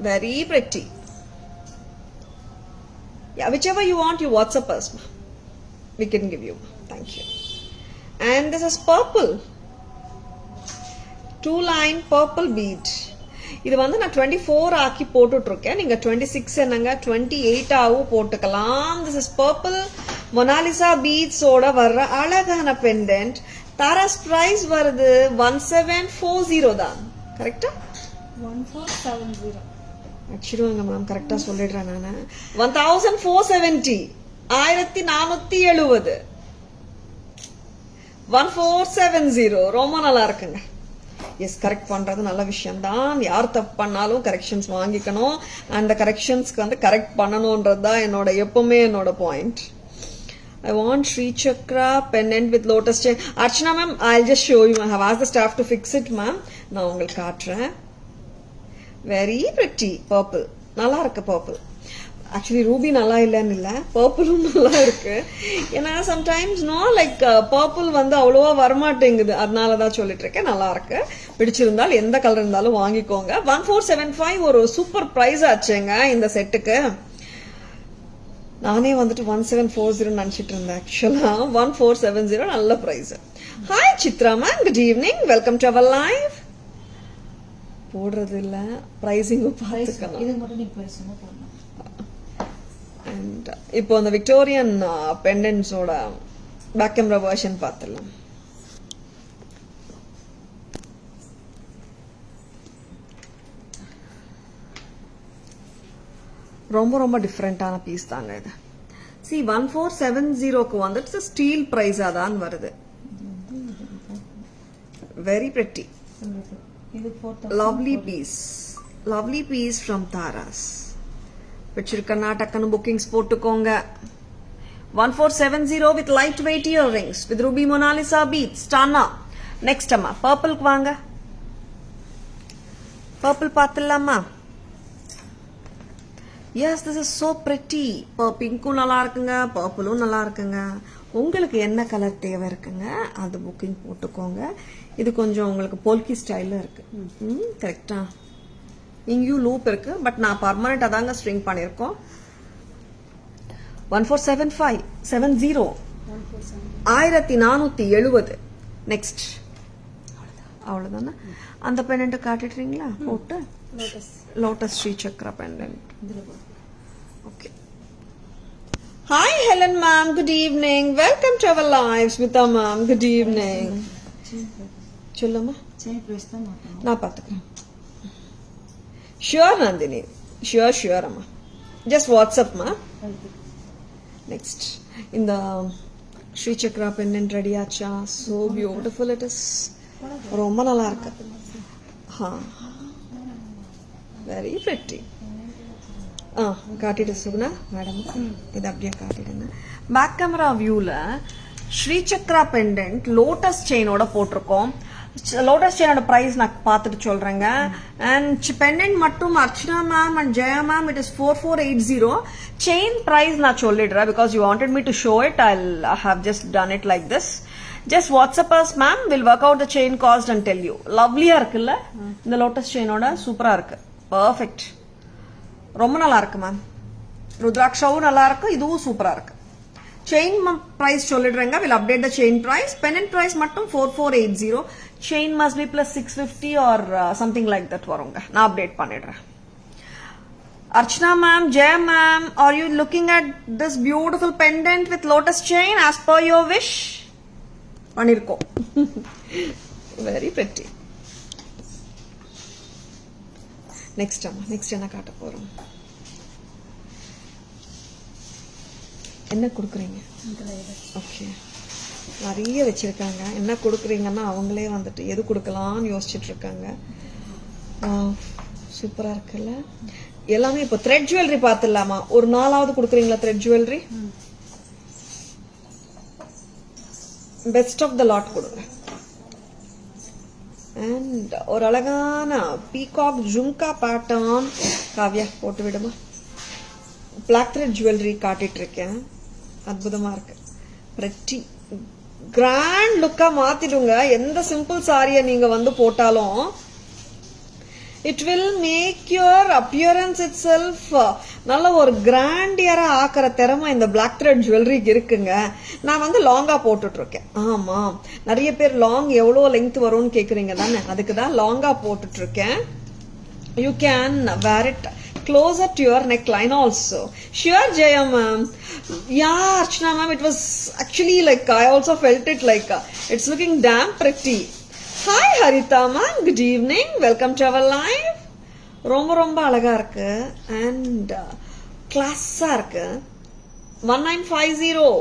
Very pretty. Yeah, whichever you want, you WhatsApp us. We can give you. Thank you. And this is purple. 2-line purple bead. இது வந்து நான் 24 ஆக்கி போட்டுட்டு இருக்கேன். நீங்க 26 என்னங்க 28 ஆவும் போட்டுக்கலாம். This is purple Mona Lisa beads ஓட வர்ற அழகான பெண்டன்ட். தாராஸ் பிரைஸ் வருது 1740 தான். கரெக்ட்டா? 1470. அச்சிடுவாங்க மேம், கரெக்டா சொல்லிடுறேன் நானு. 1470 1470 1470 ரொம்ப நல்லா இருக்குங்க. எஸ், கரெக்ட் பண்றது நல்ல விஷயம் தான். யார் தப்பு பண்ணாலும் கரெக்ஷன்ஸ் வாங்கிக்கணும். அந்த கரெக்ஷன்ஸ்க்கு வந்து கரெக்ட் பண்ணணும்ன்றது தான் என்னோட எப்பவுமே என்னோட point. I want Sri Chakra pendant with lotus chain. Archana ma'am, I'll just show you. I have asked the staff to fix it, ma'am. நான் உங்களுக்கு காட்டுறேன். Very pretty purple. நல்லா இருக்கு purple. ஆக்சுவலி ரூபி நல்லா இல்லைன்னு இல்லை, பர்பிளும் நல்லா இருக்கு. ஏன்னா சம்டைம்ஸ் நோ லைக் பர்பிள் வந்து அவ்வளோவா வரமாட்டேங்குது, அதனால தான் சொல்லிட்டு இருக்கேன். நல்லா இருக்கு. பிடிச்சிருந்தால் எந்த கலர் இருந்தாலும் வாங்கிக்கோங்க. 1475 ஒரு சூப்பர் பிரைஸ் ஆச்சுங்க இந்த செட்டுக்கு. நானே வந்துட்டு 1740 நினைச்சிட்டு இருந்தேன். ஆக்சுவலா 1470 நல்ல price. Hi Chitra ma'am, good evening. Welcome to our live. போடுறது இல்ல, பிரைசிங்கும் பார்த்துக்கலாம். இது மட்டும் நீ பிரைசிங் போடணும். அண்ட் இப்போ அந்த விக்டோரியன் பெண்டன்ஸோட பேக் கேமரா வெர்ஷன் பார்த்துடலாம். ரொம்ப ரொம்ப டிஃப்ரெண்டான பீஸ் தாங்க இது. சி 1470க்கு வந்துட்டு ஸ்டீல் பிரைஸா தான் வருது. Very pretty. Lovely piece, lovely piece from Taras. பிடிச்சிருக்கனா டக்குன்னு புக்கிங்ஸ் போட்டுக்கோங்க. 1470 with lightweight earrings with ruby monalisa beads. Stunner. Next அம்மா பர்பிள்க்கு வாங்க. பர்பிள் பார்த்துலாமா? Yes, this is so pretty. பிங்க்கும் நல்லா இருக்குங்க, பர்பிளும் நல்லா இருக்குங்க. உங்களுக்கு என்ன கலர் தேவை இருக்குங்க அது புக்கிங் போட்டுக்கோங்க. இது கொஞ்சம் உங்களுக்கு போல்கி ஸ்டைல்ல இருக்கு. கரெக்டா? இங்கேயும் லூப் இருக்கு, பட் நான் பர்மனெண்டா தாங்க ஸ்ட்ரிங் பண்ணிருக்கோம். 1475 1470 நெக்ஸ்ட் அவ்வளவுதானே. அந்த பெண்டன்ட் காட்டிடுறீங்களா போட்டு? Lotus Shri Chakra pendant. Okay. Hi Helen ma'am, good evening. Welcome to our live. Smita ma'am, good evening. சொல்லுமா, நான் பாத்துக்கிறேன். Sure, Nandini. Sure, Amma. Just WhatsApp, ma. Next. In the Sri Chakra pendant ready acha. So beautiful it is. Romba nalla irukku. Ha. Very pretty. காட்டிட்டு சுகுணா மேடம், இது அப்படியே காட்டிடுங்க. பேக் கேமரா வியூல ஸ்ரீ சக்ரா பெண்டன்ட் லோட்டஸ் செயினோட போட்டிருக்கோம். லோட்டஸ் செயினோட பிரைஸ் நான் பார்த்துட்டு சொல்றேங்க. அண்ட் பெண்டன்ட் மட்டும் Archana ma'am and Jaya ma'am it is 4480. Chain price நான் சொல்லிடுறேன் because you wanted me to show it. I have just done it like this. Just WhatsApp us, ma'am. We'll work out the chain cost and tell you. Lovely-ஆ இருக்குல்ல இந்த லோட்டஸ் செயினோட சூப்பரா இருக்கு. Perfect. ரொம்ப நல்லா இருக்கு மேம். ருத்ராட்சாவும் நல்லா இருக்கு, இதுவும் சூப்பரா இருக்கு. Chain price சொல்லிடுறேங்க. We'll update the chain price. Pendant price மட்டும் 4480. Chain must be plus 650 or something like that வருங்க. நான் update பண்ணிடுறேன். Archana ma'am, Jaya ma'am, are you looking at this beautiful pendant with lotus chain as per your wish? Panirko. Very pretty. Next என்ன காட்ட போறோம்? என்ன கொடுக்குறீங்க? ஓகே, நிறைய வச்சிருக்காங்க. என்ன கொடுக்குறீங்கன்னா அவங்களே வந்துட்டு எது கொடுக்கலாம்னு யோசிச்சுட்டு இருக்காங்க. சூப்பரா இருக்குல்ல? எல்லாமே இப்போ த்ரெட் ஜுவல்லரி பார்த்துடலாமா? ஒரு 4வது கொடுக்குறீங்களா thread jewellery? Best of the lot கொடுங்க. அண்ட் ஒரு அழகான பீகாக் ஜும்கா பேட்டர்ன். காவ்யா போட்டு விடுமா? பிளாக் த்ரெட் ஜுவல்லரி காட்டிட்டு இருக்கேன். அற்புதமா இருக்கு. பிரெட்டி கிராண்ட் லுக்கா மாத்திடுங்க. எந்த சிம்பிள் சாரியை நீங்க வந்து போட்டாலும் it will make your appearance itself நல்ல ஒரு கிராண்டியரா ஆக்கிற திறமை இந்த பிளாக் த்ரெட் ஜுவல்லரிக்கு இருக்குங்க. நான் வந்து லாங்கா போட்டுட்டு இருக்கேன். ஆமா, நிறைய பேர் லாங் எவ்வளவு லெங்த் வரும்னு கேக்குறீங்க தானே, அதுக்கு தான் லாங்கா போட்டுட்டு இருக்கேன். You can wear it closer to your neckline also. Sure, Jaya ma'am. Yeah, Archana ma'am, it was actually like I also felt it like it's looking damn pretty. Hi Harita ma'am, good evening. Welcome to our live. ரொம்ப அழகா இருக்கு and கிளாஸா இருக்கு. 1950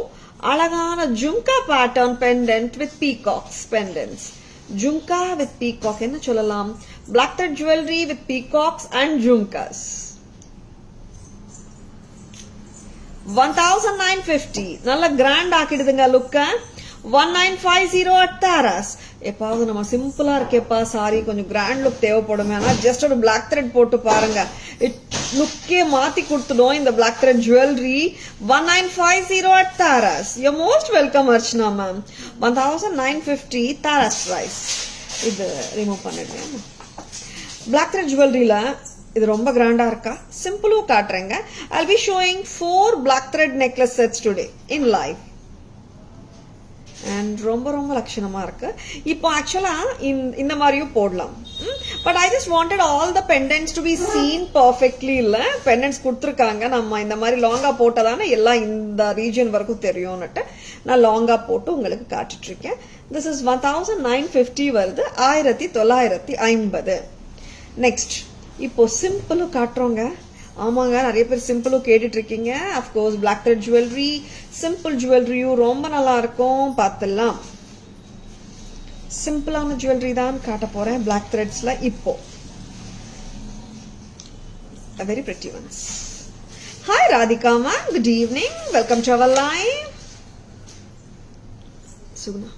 அழகான jhumka pattern pendant with peacocks pendants. Jhumka with peacock என்ன சொல்லலாம்? Black thread jewelry with peacocks and jumkas. 1950 நல்ல கிராண்ட் ஆக்கிடுதுங்க லுக்க. 1950 at Taras. எப்பாவது நம்ம சிம்பிளா இருக்கேப்பா சாரி கொஞ்சம் கிராண்ட் லுக் தேவைப்படுமே, ஆனா ஜஸ்ட் ஒரு பிளாக் த்ரெட் போட்டு பாருங்க, லுக்கே மாத்தி கொடுத்துடும் இந்த black thread jewellery. 1950 at Taras. You're most welcome Archana ma'am. 1950 Taras price. இது ரிமூவ் பண்ணிடுறேன். பிளாக் த்ரெட் ஜுவல்லரியில இது ரொம்ப கிராண்டா இருக்கா? சிம்பிளும் காட்டுறேங்க. I'll be showing 4 black thread necklace sets today in live. And ரொம்ப லட்சணமா இருக்கு. இப்போ ஆக்சுவலா இந்த மாதிரியும் போடலாம். But I just wanted all the pendants to be seen perfectly. இல்ல பெண்டன்ட்ஸ் கொடுத்துருக்காங்க, நம்ம இந்த மாதிரி லாங்கா போட்டதானே எல்லாம் இந்த ரீஜன் வரைக்கும் தெரியும்னுட்டு நான் லாங்கா போட்டு உங்களுக்கு காட்டிட்டு இருக்கேன். திஸ் இஸ் 1950 வருது. 1950. நெக்ஸ்ட் இப்போ சிம்பிளும் காட்டுறோங்க. ஆமாங்க, நிறைய பேர் சிம்பிளும் கேட்டுட்டு இருக்கீங்க. Of course black thread jewellery, simple ஜுவல்லரியும் ரொம்ப நல்லா இருக்கும். பார்த்துடலாம். சிம்பிளான ஜுவல்லரி தான் காட்ட போறேன் பிளாக் த்ரெட்ஸ்ல. இப்போ very pretty ones. Hi Radhika ma'am, good evening. Welcome to our live. Suguna.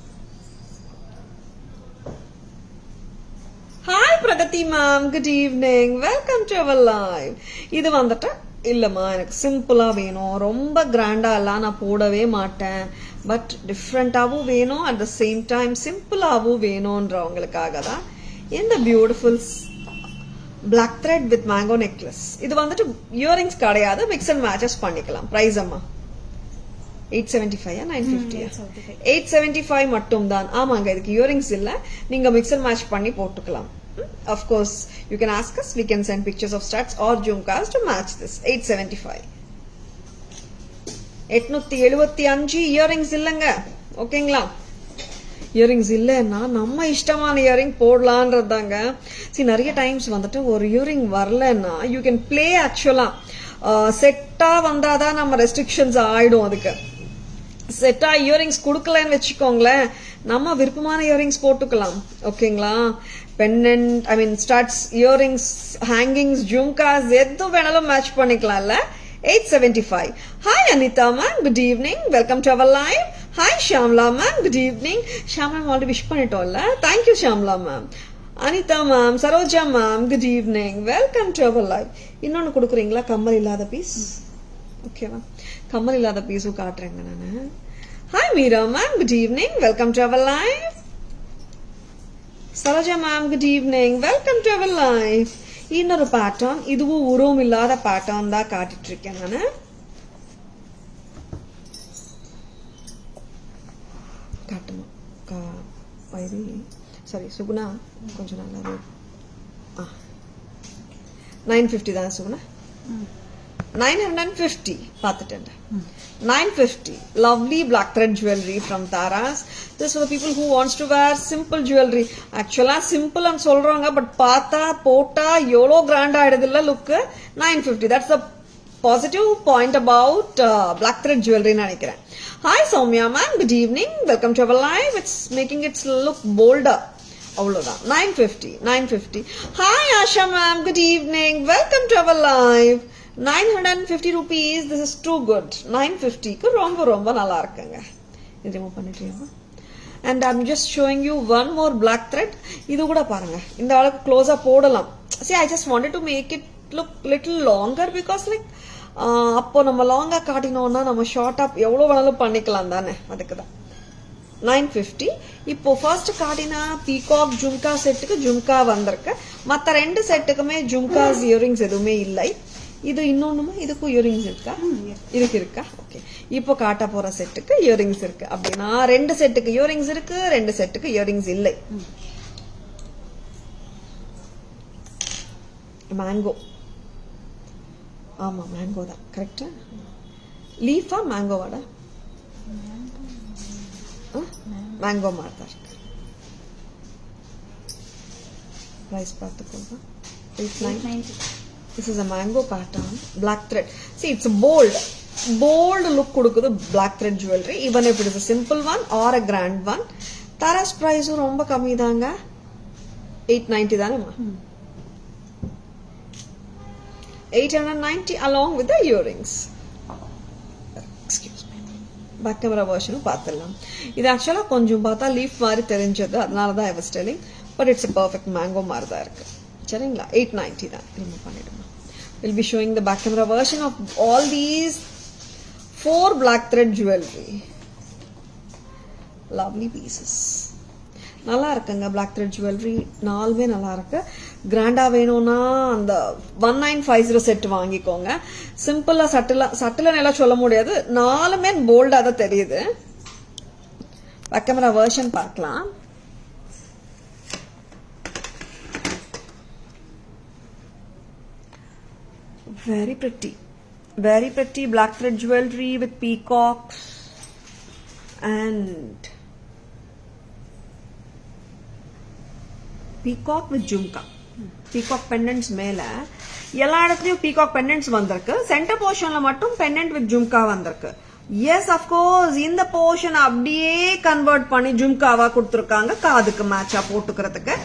Hi Pragati ma'am, good evening. Welcome to our live. இது வந்துட்டு இல்லம்மா எனக்கு சிம்பிளா வேணும், ரொம்ப கிராண்டா எல்லாம் நான் போடவே மாட்டேன், பட் டிஃப்ரெண்டாவும் வேணும், அட் த சேம் டைம் சிம்பிளாவும் வேணும்ன்றவங்களுக்காக தான் இந்த beautiful black thread with mango necklace. இது வந்துட்டு இயரிங்ஸ் கிடையாது, மிக்ஸ் அண்ட் மேட்சஸ் பண்ணிக்கலாம். பிரைஸ் அம்மா 875 950 875 மட்டும் தான். ஆமாங்க, இதுக்கு இயரிங்ஸ் இல்ல, நீங்க மிக்ஸ் அண்ட் மேட்ச் பண்ணி போட்டுக்கலாம். Of course you can ask us, we can send pictures of studs or jhumkas to match this. 875. 875 earrings இல்லங்க. ஓகேங்களா? இயரிங்ஸ் இல்லைன்னா நம்ம இஷ்டமான இயரிங் போடலான்றதாங்க. சரி, நிறைய டைம்ஸ் வந்துட்டு ஒரு இயரிங் வரலன்னா யூ கேன் பிளே. ஆக்சுவலா செட்டா வந்தாதான் நம்ம ரெஸ்ட்ரிக்ஷன்ஸ் ஆயிடும். அதுக்கு செட்டா இயரிங்ஸ் கொடுக்கலன்னு வச்சுக்கோங்களேன், நம்ம விருப்பமான இயரிங்ஸ் போட்டுக்கலாம். ஓகேங்களா? Pendant, I mean studs, earrings, hangings, jhumkas எது வேணாலும் மேட்ச் பண்ணிக்கலாம்ல. 875. Hi Anitha ma'am, good evening. Welcome to our live. Hi Shamla ma'am, good evening. Shamla ma'am already wish பண்ணிட்டோம்ல. Thank you Shamla ma'am. Anitha ma'am, Saroja ma'am, good evening. Welcome to our live. இன்னொன்னு கொடுக்குறீங்களா? கம்மல் இல்லாத பீஸ். ஓகேவா? கம்மல் இல்லாத பீஸும் காட்டுறேங்க நான். Hi Meera ma'am, good evening. Welcome to our live. Saraja ma'am, good evening. Welcome to our live. இன்னொரு பேட்டர்ன், இதுவும் உருவம் இல்லாத பேட்டர்ன் தான் காட்டிட்டு இருக்கேன் நானு. காட்டுமா சாரி சுகுணா கொஞ்சம் நல்லா 950 தான் சுகுணா. 950 பார்த்துட்டேன். 950 lovely black thread jewelry from Taras. This is for the people who wants to wear simple jewelry. Actually simple and சொல்றாங்க, but பார்த்தா போட்டா எவ்வளோ grand ஆயிடுதுல்ல look. 950, that's the positive point about black thread jewelry நினைக்கிறேன். Hi Soumya ma'am, good evening. Welcome to our live. It's making it look bolder. அவ்வளோதான். 950. Hi Asha ma'am, good evening. Welcome to our live. 950 rupees. This is too good. 950க்கு ரொம்ப நல்லா இருக்குங்க. இது ரிமூவ் பண்ணிட்டீங்களா? And I'm just showing you one more black thread. இது கூட பாருங்க, இந்த அளவுக்கு க்ளோஸா போடலாம். See, I just wanted to make it look little longer because like அப்போ நம்ம லாங்கா காட்டினோம்னா நம்ம ஷார்ட்டா எவ்வளவு வேணாலும் பண்ணிக்கலாம் தானே, அதுக்கு தான் 950. இப்போ ஃபர்ஸ்ட் காட்டினா பீகாக் ஜும்கா செட்டுக்கு ஜும்கா வந்திருக்கு. மற்ற ரெண்டு செட்டுக்குமே ஜும்காஸ் இயரிங்ஸ் எதுவுமே இல்லை. இது இன்னொன்னுமா, இதுக்கும் இயரிங்ஸ் இருக்கா? இருக்கா? ஓகே. இப்போ காட்ட போற செட்டுக்கு இயரிங்ஸ் இருக்கு. அப்படின்னா ரெண்டு செட்டுக்கு இயரிங்ஸ் இருக்கு, ரெண்டு செட்டுக்கு இயரிங்ஸ் இல்லை. மேங்கோ, ஆமா மேங்கோ தான் கரெக்டா. லீஃபா மேங்கோவாடா? மேங்கோ மாதிரி தான் இருக்கு. பிரைஸ் பார்த்துக்கோங்க. 890. This is a mango pattern, black thread. See, it's a bold look கொடுக்குது black thread jewelry, even if it is a simple one or a grand one. Taras price ரொம்ப கம்மி தாங்க. 890 தானேம்மா. 890 along with the earrings. Excuse me. Back camera version பார்த்துடலாம். இது ஆக்சுவலா கொஞ்சம் பார்த்தா லீஃப் மாதிரி தெரிஞ்சது, அதனால தான் I was telling, but it's a perfect mango மாதிரி தான் இருக்கு. சரிங்களா? 890 தான். Remove பண்ணிடுமா. We'll be showing the back camera version of all these 4 black thread jewelry. Lovely pieces. நல்லா இருக்குங்க black thread jewelry. நாலுமே நல்லா இருக்கு. கிராண்டா வேணும்னா அந்த 1950 செட் வாங்கிக்கோங்க. சிம்பிளா சட்டிலா எல்லாம் சொல்ல முடியாது, நாலுமே போல்டா தான் தெரியுது. பேக் கேமரா வெர்ஷன் பார்க்கலாம். Very pretty black thread jewelry with peacocks and peacock with jhumka. Peacock pendants மேல எல்லா இடத்துலயும் peacock pendants வந்திருக்கு. சென்டர் போர்ஷன்ல மட்டும் pendant with jhumka வந்திருக்கு. Yes, of course, இந்த போர்ஷன் அப்படியே கன்வெர்ட் பண்ணி ஜும்காவா கொடுத்திருக்காங்க காதுக்கு மேட்சா போட்டுக்கிறதுக்கு.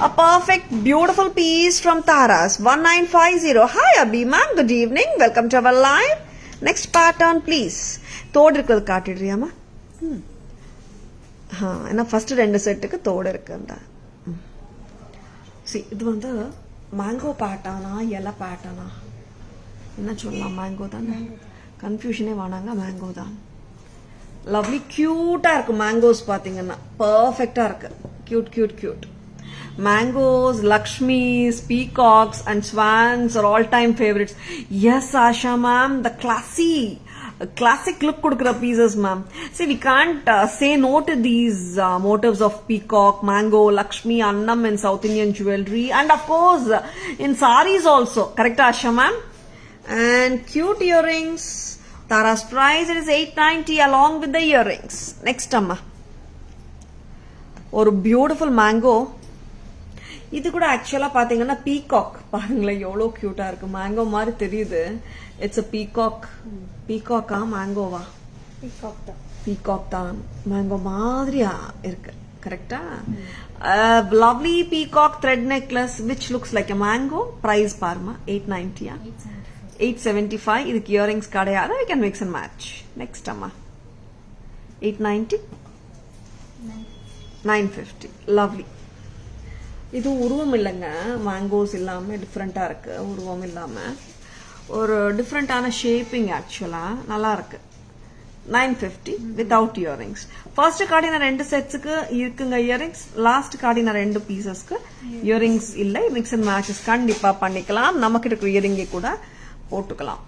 A perfect beautiful piece from Taras. 1950. Hi Abhi ma'am, good evening. Welcome to our live. Next pattern please. தோடு இருக்கிறது காட்டிடுறியாமா? ஏன்னா ஃபர்ஸ்ட் ரெண்டு செட்டுக்கு தோடு இருக்குண்டா. See, இது வந்து மேங்கோ பேட்டர்னா எலை பேட்டர்னா என்ன சொல்லலாம்? மேங்கோ தானே, கன்ஃபியூஷனே வேணாங்க, மேங்கோ தான். லவ்லி கியூட்டா இருக்கு மேங்கோஸ் பாத்தீங்கன்னா, பர்ஃபெக்டா இருக்கு. Cute mangoes, lakshmis, peacocks and swans are all time favorites. Yes Asha ma'am, the classic look kudukra pieces ma'am. See, we can't say no to these motifs of peacock, mango, lakshmi, annam in South Indian jewelry, and of course in saris also. Correct Asha ma'am? And cute earrings. Tara's price, it is 890 along with the earrings. Next amma, ஒரு பியூட்டிஃபுல் மேங்கோ. இது கூட ஆக்சுவலா பாத்தீங்கன்னா பீகாக் பாருங்களேன், எவ்வளோ கியூட்டா இருக்கு. மேங்கோ மாதிரி தெரியுது. It's a peacock. பீகாக்கா மேங்கோவா? பீகாக் தான். மேங்கோ மாதிரியா இருக்கு. கரெக்டா? Lovely peacock thread necklace which looks like a mango. Price பாருமா, 890. 875. இதுக்கு இயரிங்ஸ் கிடையாது. We can mix and match. Next அம்மா 890. 950. லவ்லி. இது உருவம் இல்லைங்க, மேங்கோஸ் இல்லாம டிஃப்ரெண்டா இருக்கு. உருவம் இல்லாம ஒரு டிஃப்ரெண்டான ஷேப்பிங். ஆக்சுவலா நல்லா இருக்கு. 950 without earrings. First காட்டின ரெண்டு செட்ஸ்க்கு இருக்குங்க இயரிங்ஸ், லாஸ்ட் காட்டின ரெண்டு பீசஸ்க்கு இயரிங்ஸ் இல்லை. மிக்ஸ் அண்ட் மேட்சஸ் கண்டிப்பா பண்ணிக்கலாம். நமக்கு இருக்கிற இயரிங்கை கூட போட்டுக்கலாம்.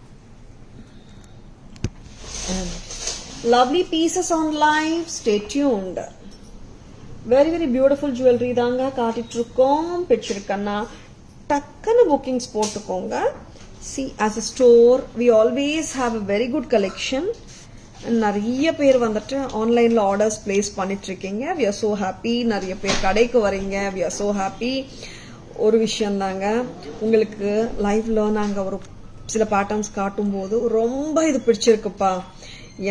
Lovely pieces on live. Stay tuned. Very very beautiful jewelry தாங்க காட்டிட்டு இருக்கோம். பிடிச்சிருக்கன்னா டக்குன்னு bookings போட்டுக்கோங்க. See, as a store we always have a very good collection. நிறைய பேர் வந்துட்டு ஆன்லைன்ல ஆர்டர்ஸ் பிளேஸ் பண்ணிட்டு இருக்கீங்க. we are so happy. நிறைய பேர் கடைக்கு வரீங்க. we are so happy. ஒரு விஷயம் தாங்க, உங்களுக்கு லைவ்ல நாங்க ஒரு சில பேட்டர்ன்ஸ் காட்டும் போது ரொம்ப இது பிடிச்சிருக்குப்பா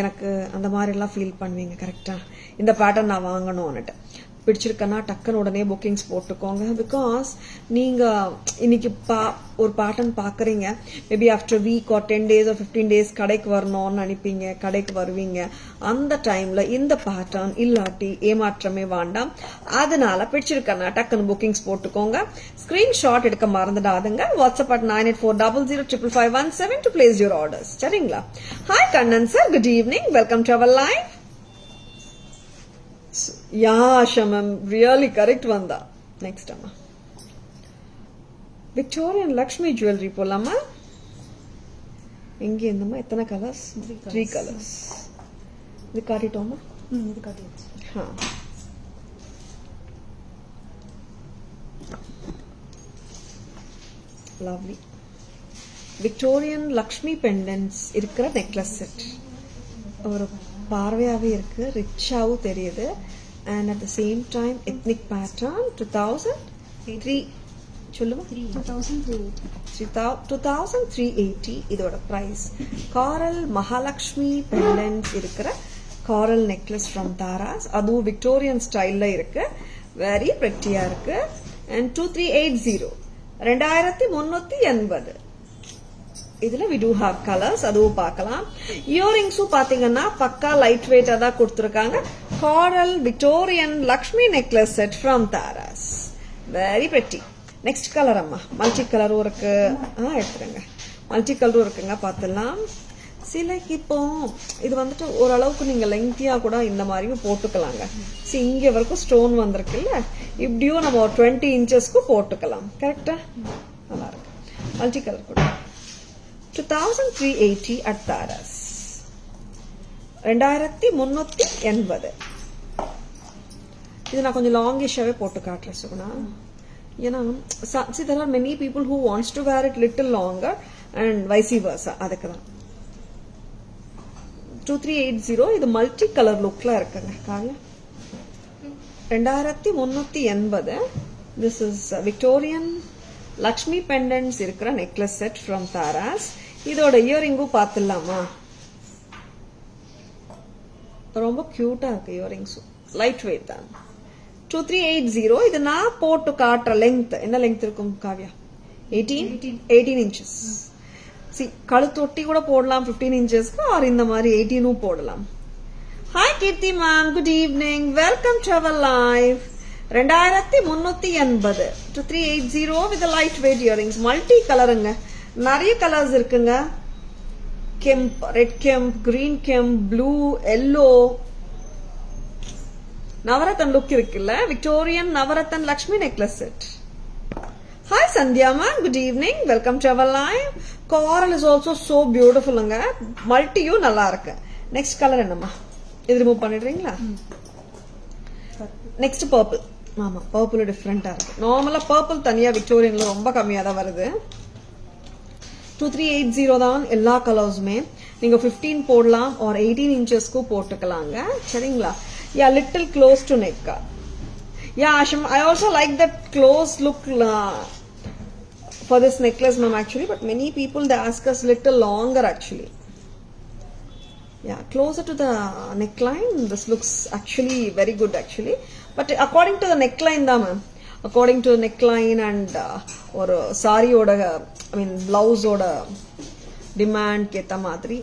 எனக்கு அந்த மாதிரி எல்லாம் ஃபீல் பண்ணுவீங்க. கரெக்டா, இந்த பேட்டர்ன் நான் வாங்கணும்னுட்டு பிடிச்சிருக்கன்னா டக்குன்னு உடனே புக்கிங்ஸ் போட்டுக்கோங்க. பிகாஸ் நீங்க இன்னைக்கு ஒரு பேட்டர்ன் பாக்குறீங்க, maybe after week or 10 days or 15 days கடைக்கு வரணும்னு நினைப்பீங்க, கடைக்கு வருவீங்க. அந்த டைம்ல இந்த பேட்டர்ன் இல்லாட்டி ஏமாற்றமே வேண்டாம். அதனால பிடிச்சிருக்கன்னா டக்குன்னு புக்கிங்ஸ் போட்டுக்கோங்க. ஸ்கிரீன்ஷாட் எடுக்க மறந்துடாதுங்க. WhatsApp at 984000555117 to place your orders. சரிங்களா? Hi Kannan sir, good evening, welcome to our live. Yeah, Shamam, really correct vanda. Next amma, Victorian Lakshmi jewelry polama. Inge endama ettana colors? 3 colors. Idu kaatitoma? Idu kaatiyachu. Ha. Lovely. Victorian Lakshmi pendants irukra necklace set. ஒரு பார்வையாவே இருக்கு, ரிச்சாவும் தெரியுது. and at the same time ethnic pattern. 2003 சொல்லுமா? 2380 இதோட பிரைஸ். காரல் மகாலட்சுமி பெண்டன்ட் இருக்கிற காரல் நெக்லஸ் ஃப்ரம் தாராஸ். அதுவும் விக்டோரியன் ஸ்டைல்ல இருக்கு, வெரி பிரெட்டியா இருக்கு. and 2380 2380. இதுல we do have colors, அதுவும் பார்க்கலாம். இயரிங்ஸும் பாத்தீங்கன்னா பக்கா லைட் வெயிட்டா தான் கொடுத்துருக்காங்க. Coral Victorian Lakshmi necklace set from Taras, very pretty. Next colour அம்மா, மல்டி கலரும் இருக்கு. எடுத்துருங்க, மல்டி கலரும் இருக்குங்க, பார்த்துலாம். சிலைக்கு இப்போ இது வந்துட்டு ஓரளவுக்கு நீங்க லெங்தியா கூட இந்த மாதிரியும் போட்டுக்கலாங்க. இங்க வரைக்கும் ஸ்டோன் வந்திருக்குல்ல, இப்படியும் நம்ம 20 inchesக்கு போட்டுக்கலாம். கரெக்டா? நல்லா இருக்கு. மல்டி கலர் கூட 2380 at Taras. 2380. இது நான் கொஞ்சம் லாங்கிஷாவே போட்டு காட்டுறேன் சுகுணா. ஏன்னா see, there are many people who wants to wear it little longer and vice versa. அதுக்கு தான் 2380. இது மல்டி கலர் லுக்ல இருக்குங்க. கால 2380. This is Victorian லக்ஷ்மி பெண்டன்ட்ஸ் இருக்கிற நெக்லஸ் செட் ஃப்ரம் தாராஸ். இதோட இயரிங்கும் பார்த்துடலாமா? ரொம்ப கியூட்டா இருக்கு இயரிங்ஸும், லைட் வெயிட் தான். 2380. இது நான் போட்டு காட்டுற லெங்த் என்ன லெங்த் இருக்கும் காவ்யா? 18 inches. கழுத்தொட்டி கூட போடலாம் 15 inchesக்கு, ஆர் இந்த மாதிரி 18 போடலாம். Hi Keerthi ma'am, good evening, welcome to our live. 2380 2380 with a light weight earrings. Multi கலருங்க, நிறைய கலர்ஸ் இருக்குங்க. Kemp, red kemp, green kemp, blue, yellow, navratan look இருக்குல்ல. Victorian navratan Lakshmi necklace set. Hi சந்தியாமா, good evening, welcome to our live. Coral is also so பியூட்டிஃபுல்லுங்க, மல்டியும் நல்லா இருக்கு. நெக்ஸ்ட் கலர் என்னம்மா? இது ரிமூவ் பண்ணிடுறீங்களா? Next purple. ஆமா, பர்பிள் டிஃப்ரெண்டா இருக்கு. நார்மலா பர்பிள் தனியா விக்டோரியன்ல ரொம்ப கம்மியா தான் வருது. 2380 தான் எல்லா கலர்ஸுமே. நீங்க 15 போடலாம் or 18 inchesக்கு போட்டுக்கலாங்க. சரிங்களா? Yeah, little close to neck. Yeah awesome, I also like that close look for this necklace ma'am actually, but many people they ask us little longer actually. Yeah, closer to the neckline, this looks actually very good actually. But according to the neckline da ma'am, according to the neckline and or saree oda, I mean blouse oda demand keta madri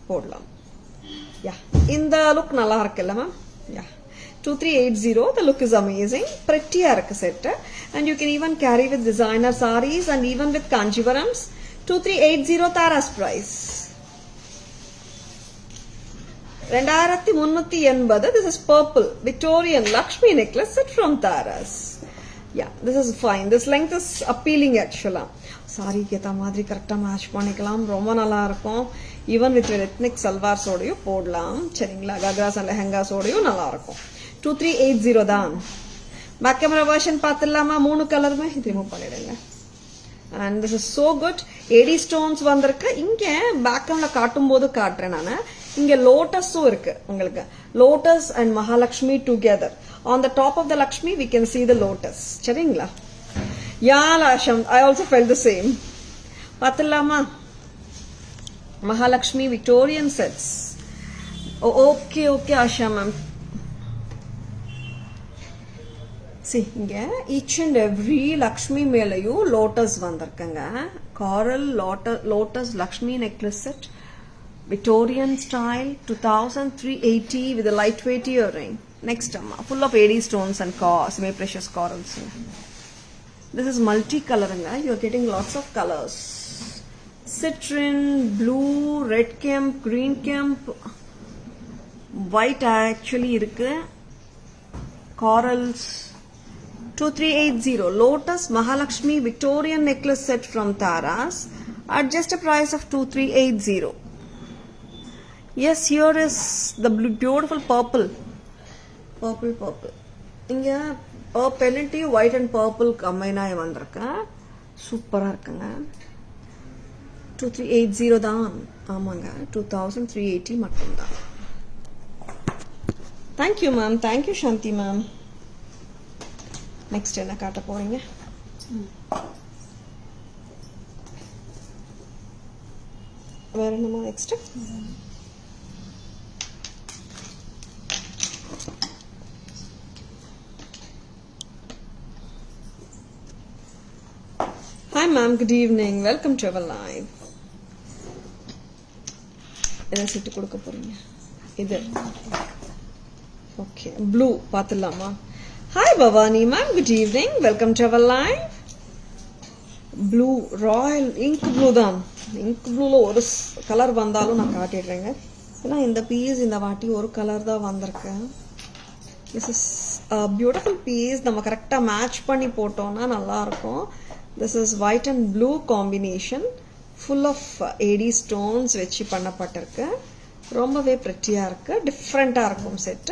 podlam. Yeah, in the look nalla irukilla ma'am. Yeah, 2380. The look is amazing, pretty irukku set, and you can even carry with designer sarees and even with kanjivarams. 2380 Tara's price. 2380. This is purple Victorian Lakshmi necklace set from Taras. Yeah, this is fine. This length is appealing actually. Saree க்கு ஏத்த மாதிரி கரெக்ட்டா மேட்ச் பண்ணிக்கலாம். ரொம்ப நல்லா இருக்கும். ஈவன் வித் ethnic salwars ஓடயும் போடலாம். சரிங்களா? கக்ராஸ் and lehengas ஓடயும் நல்லா இருக்கும். 2380 தான். பேக் கேமரா வெர்ஷன் பார்த்துடலாமா? மூணு கலருமே இது ரிமூவ் பண்ணிடுங்க. And this is so good. AD stones வந்திருக்கு. இங்க பேக் கேமரா காட்டும்போது காட்டுறேன் நானு. இங்க லோட்டஸும் இருக்கு உங்களுக்கு. Lotus and Mahalakshmi together. On the top of the Lakshmi we can see the lotus. சரிங்களா? Yeah, Lasham. I also felt the same. பார்த்துடலாமா? Mahalakshmi Victorian sets. Oh, okay, Asha ma'am. See, இங்க each and every Lakshmi மேலையும் lotus வந்திருக்குங்க. Coral lotus Lakshmi necklace set. Victorian style 2380 with a lightweight earring. Next, full of AD stones and semi-precious corals. This is multicolor. You are getting lots of colors. Citrine, blue, red kemp, green kemp, white actually irukku. Corals. 2380 Lotus Mahalakshmi Victorian necklace set from Taras at just a price of 2380. Yes, here is the beautiful purple. இங்க pendant white and purple combine ஆகி வந்திருக்கு. சூப்பரா இருக்குங்க. 2380 தான். ஆமாங்க, 2380 மட்டும்தான். Thank you ma'am. Thank you Shanti ma'am. Next என்ன காட்ட போறீங்க? வேற என்னமா next? Hi ma'am, good evening. Welcome to our live. என்ன செட் கொடுக்க போறீங்க? இது. Okay, blue பாத்துலாமா? Hi Bhavani ma'am, good evening. Welcome to our live. Blue, royal ink blue தான். Ink blueல ஒரு கலர் வந்தாலும் நான் காட்டிடுறேங்க. ஏன்னா இந்த பீஸ் இந்த வாட்டி ஒரு கலர் தான் வந்திருக்கு. This is a beautiful piece. நம்ம கரெக்ட்டா மேட்ச் பண்ணி போட்டோம்னா நல்லா இருக்கும். This is white and blue combination, full of AD stones வெச்சி பண்ணப்பட்டிருக்கு. ரொம்பவே pretty-ஆ இருக்கு. டிஃபரண்டா இருக்கும் set.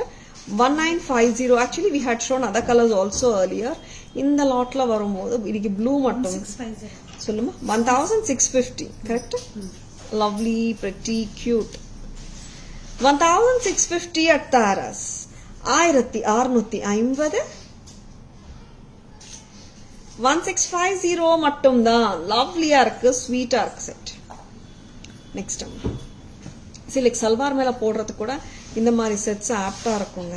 1950. Actually we had shown other colors also earlier. இந்த லாட்ல வரும்போது இதுக்கு ப்ளூ மட்டும் 1650 சொல்லுமா? 1650 correct? Lovely, pretty, cute. 1650 at Taras. 1650. 1650 மட்டும் தான். லவ்லியா இருக்கு, ஸ்வீட்டா இருக்கு செட். நெக்ஸ்ட் சிலக் சல்வார் மேல போடுறது கூட இந்த மாதிரி செட்ஸ் ஆப்டா இருக்குங்க.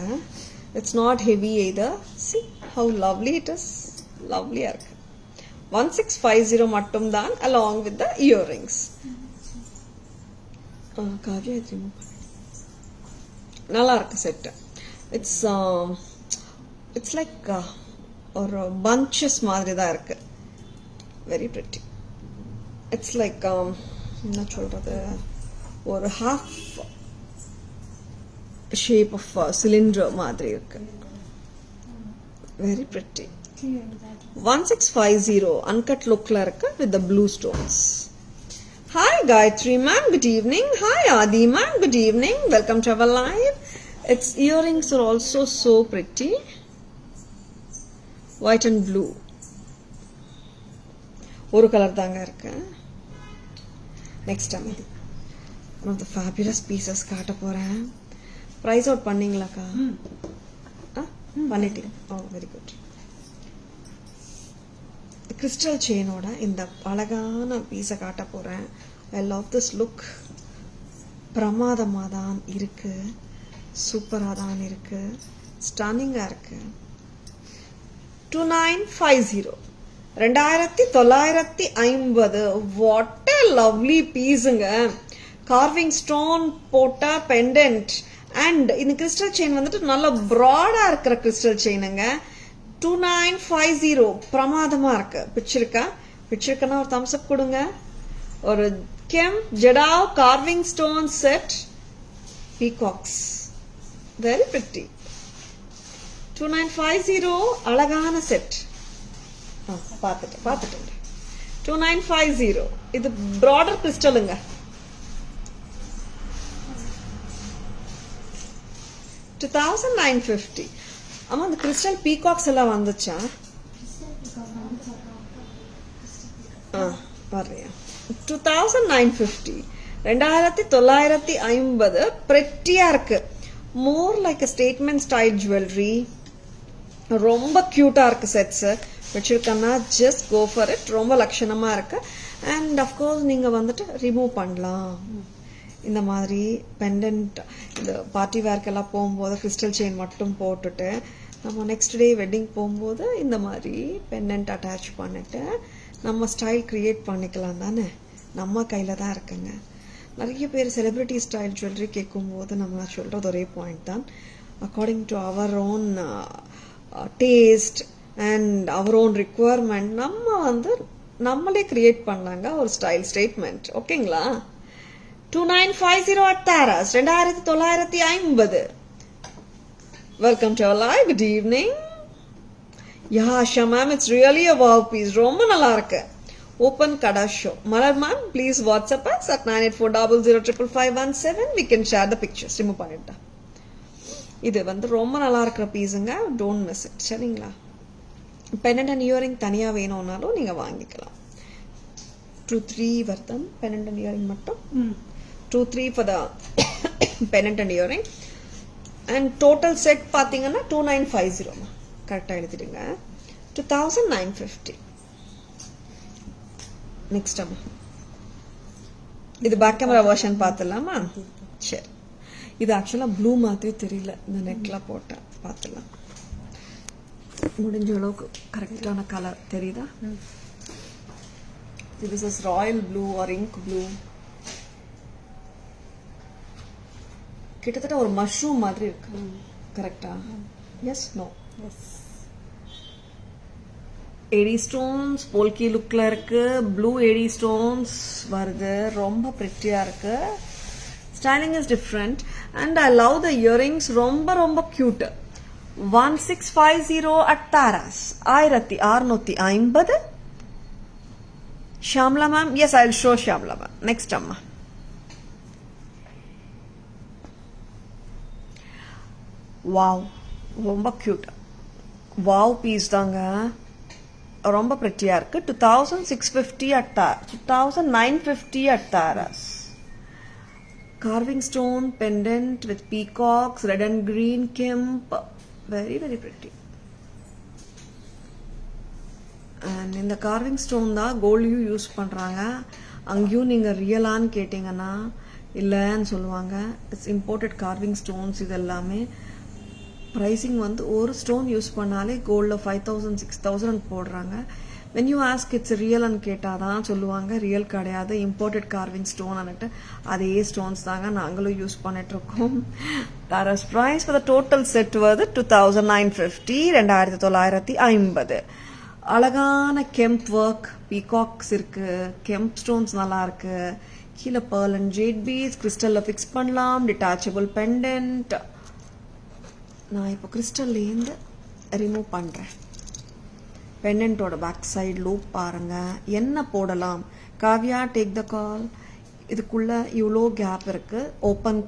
It's not heavy either. See how lovely it is. லவ்லியா இருக்கு. 1650 மட்டும் தான் along with the earrings. Kavya இது நல்லா இருக்கு செட். இட்ஸ் லைக் ஒரு பஞ்சஸ் மாதிரி தான் இருக்கு. Very pretty. இட்ஸ் லைக் என்ன சொல்றது, ஒரு ஹாஃப் ஷேப் ஆஃப் சிலிண்டர் மாதிரி இருக்கு. Very pretty. 1650 அன்கட் லுக்ல இருக்கு with the blue stones. Hi Gayatri ma'am, good evening. Hi Adi ma'am, good evening. Welcome to our live. Its earrings are also so pretty. White and blue. ஒரு கலர் தாங்க இருக்கு. Next time one of the fabulous pieces காட்ட போறேன். பிரைஸ் அவுட் பண்ணீங்களாக்கா? பண்ணிட்டீங்க. Oh very good. கிறிஸ்டல் செயினோட இந்த அழகான பீஸை காட்ட போறேன். I love this look. பிரமாதமா தான் இருக்கு, சூப்பரா தான் இருக்கு, ஸ்டன்னிங்கா இருக்கு. 2950. 2950. வாட் a lovely பீஸுங்க. கார்விங் ஸ்டோன் போட்ட பெண்டன்ட் அண்ட் இந்த கிறிஸ்டல் செயின் வந்துட்டு நல்ல ப்ராடா இருக்கிற கிறிஸ்டல் செயினுங்க. 2950 பிரமாதமா இருக்கு. பிடிச்சிருக்கா ஒரு தம்ஸ் அப் கொடுங்க. ஒரு gem jadau carving stone set peacocks. Very pretty. 2950 அழகான செட். பார்த்துட்டேன். 2950 இது broader crystalங்க. 2950. ஆமா அந்த crystal peacocks எல்லாம் வந்துச்சா? வரையா 2950 2950 pretty-ஆ இருக்கு. More like a statement style jewelry. ரொம்ப கியூட்டா இருக்கு செட்ஸ் வச்சிருக்கேன்னா ஜஸ்ட் கோ ஃபார் இட். ரொம்ப லட்சணமா இருக்கு. அண்ட் அஃப்கோர்ஸ் நீங்க வந்துட்டு ரிமூவ் பண்ணலாம். இந்த மாதிரி பெண்டன்ட் இந்த பார்ட்டி வேர்க்கெல்லாம் போகும்போது கிறிஸ்டல் செயின் மட்டும் போட்டுட்டு நம்ம நெக்ஸ்ட் டே வெட்டிங் போகும்போது இந்த மாதிரி பெண்டன்ட் அட்டாச் பண்ணிட்டு நம்ம ஸ்டைல் கிரியேட் பண்ணிக்கலாம் தானே. நம்ம கையில தான் இருக்குங்க. நிறைய பேர் செலிபிரிட்டி ஸ்டைல் ஜுவல்லரி கேட்கும்போது நம்ம சொல்றது ஒரே பாயிண்ட் தான். According to our own taste and our own requirement நம்ம வந்து நம்மளே கிரியேட் பண்ணலாங்க ஒரு ஸ்டைல் ஸ்டேட்மெண்ட். ஓகேங்களா? 2950 at Taras 2950. Welcome to our live. Good evening. Yeah, Asha ma'am, it's really a wow piece. ரொம்ப நல்லா இருக்கு. Open Kada show. Malar ma'am, please WhatsApp us at 9840055517. We can share the pictures. Remove பண்ணிட்டா. இது வந்து ரொம்ப நல்லா இருக்கிற பீஸுங்க. Don't miss it. சரிங்களா? பெனண்ட் அண்ட் இயரிங் தனியா வேணும்னாலும் நீங்க வாங்கிக்கலாம். 2-3 வருதம் பெனண்ட் அண்ட் இயரிங் மட்டும். 2-3 for the pendant and earring. And total set பாத்தீங்கன்னா 2950. கரெக்டா எழுதிடுங்க. 2950. நெக்ஸ்ட் அம்மா இது பேக் கேமரா வெர்ஷன் பார்த்தலாமா? சரி. இது ஆக்சுவலா ப்ளூ மாதிரி தெரியல. இந்த நெக்ல போட்ட பார்த்தலாம். முடிஞ்ச அளவுக்கு கரெக்டான கலர் தெரியுதா? This is royal blue or ink blue. கிட்டத்தட்ட ஒரு மஷ்ரூம் மாதிரி இருக்கு. கரெக்டா? Yes no yes. AD stones polki லுக்ல இருக்கு. ப்ளூ ஏடி ஸ்டோன்ஸ் வருது. ரொம்ப பிரிட்டியா இருக்கு. Styling is different and I love the earrings. ரொம்ப ரொம்ப cute. 1650 at Taras 1650. Shamla ma'am, yes, I'll show Shamla ma'am. Next amma. Wow, ரொம்ப cute. Wow piece தாங்க. ரொம்ப pretty-ஆ இருக்கு. 2650 at Taras. 2950 at Taras. Carving stone pendant with peacocks, red and green kemp. Very very pretty. And இந்த carving stone தான் கோல்டையும் யூஸ் பண்றாங்க. அங்கேயும் நீங்க ரியலான்னு கேட்டீங்கன்னா இல்லைன்னு சொல்லுவாங்க. It's imported carving stones. இது எல்லாமே pricing வந்து ஒரு ஸ்டோன் யூஸ் பண்ணாலே கோல்ட்ல 5000 6000 போடுறாங்க. when you ask it's real ன்னு கேட்டாதான் சொல்லுவாங்க ரியல் கிடையாது, இம்போர்ட்டட் carving stone அன்னுட்டு. அதே ஸ்டோன்ஸ் தாங்க நாங்களும் யூஸ் பண்ணிட்டு இருக்கோம். Taras price for the total set வருது 2950. 2950. அழகான கெம்ப் ஒர்க் பீகாக்ஸ் இருக்கு. கெம்ப் ஸ்டோன்ஸ் நல்லா இருக்கு. கீழே pearl and jade beads கிறிஸ்டல்ல ஃபிக்ஸ் பண்ணலாம். Detachable pendant. நான் இப்போ கிறிஸ்டல்லேருந்து ரிமூவ் பண்ணுறேன். பெண்டன்ட்டோட பேக் சைடு லூப் பாருங்க. என்ன போடலாம்? காவ்யா டேக் த கால். இதுக்குள்ள இவ்வளோ கேப் இருக்கு. ஓப்பன்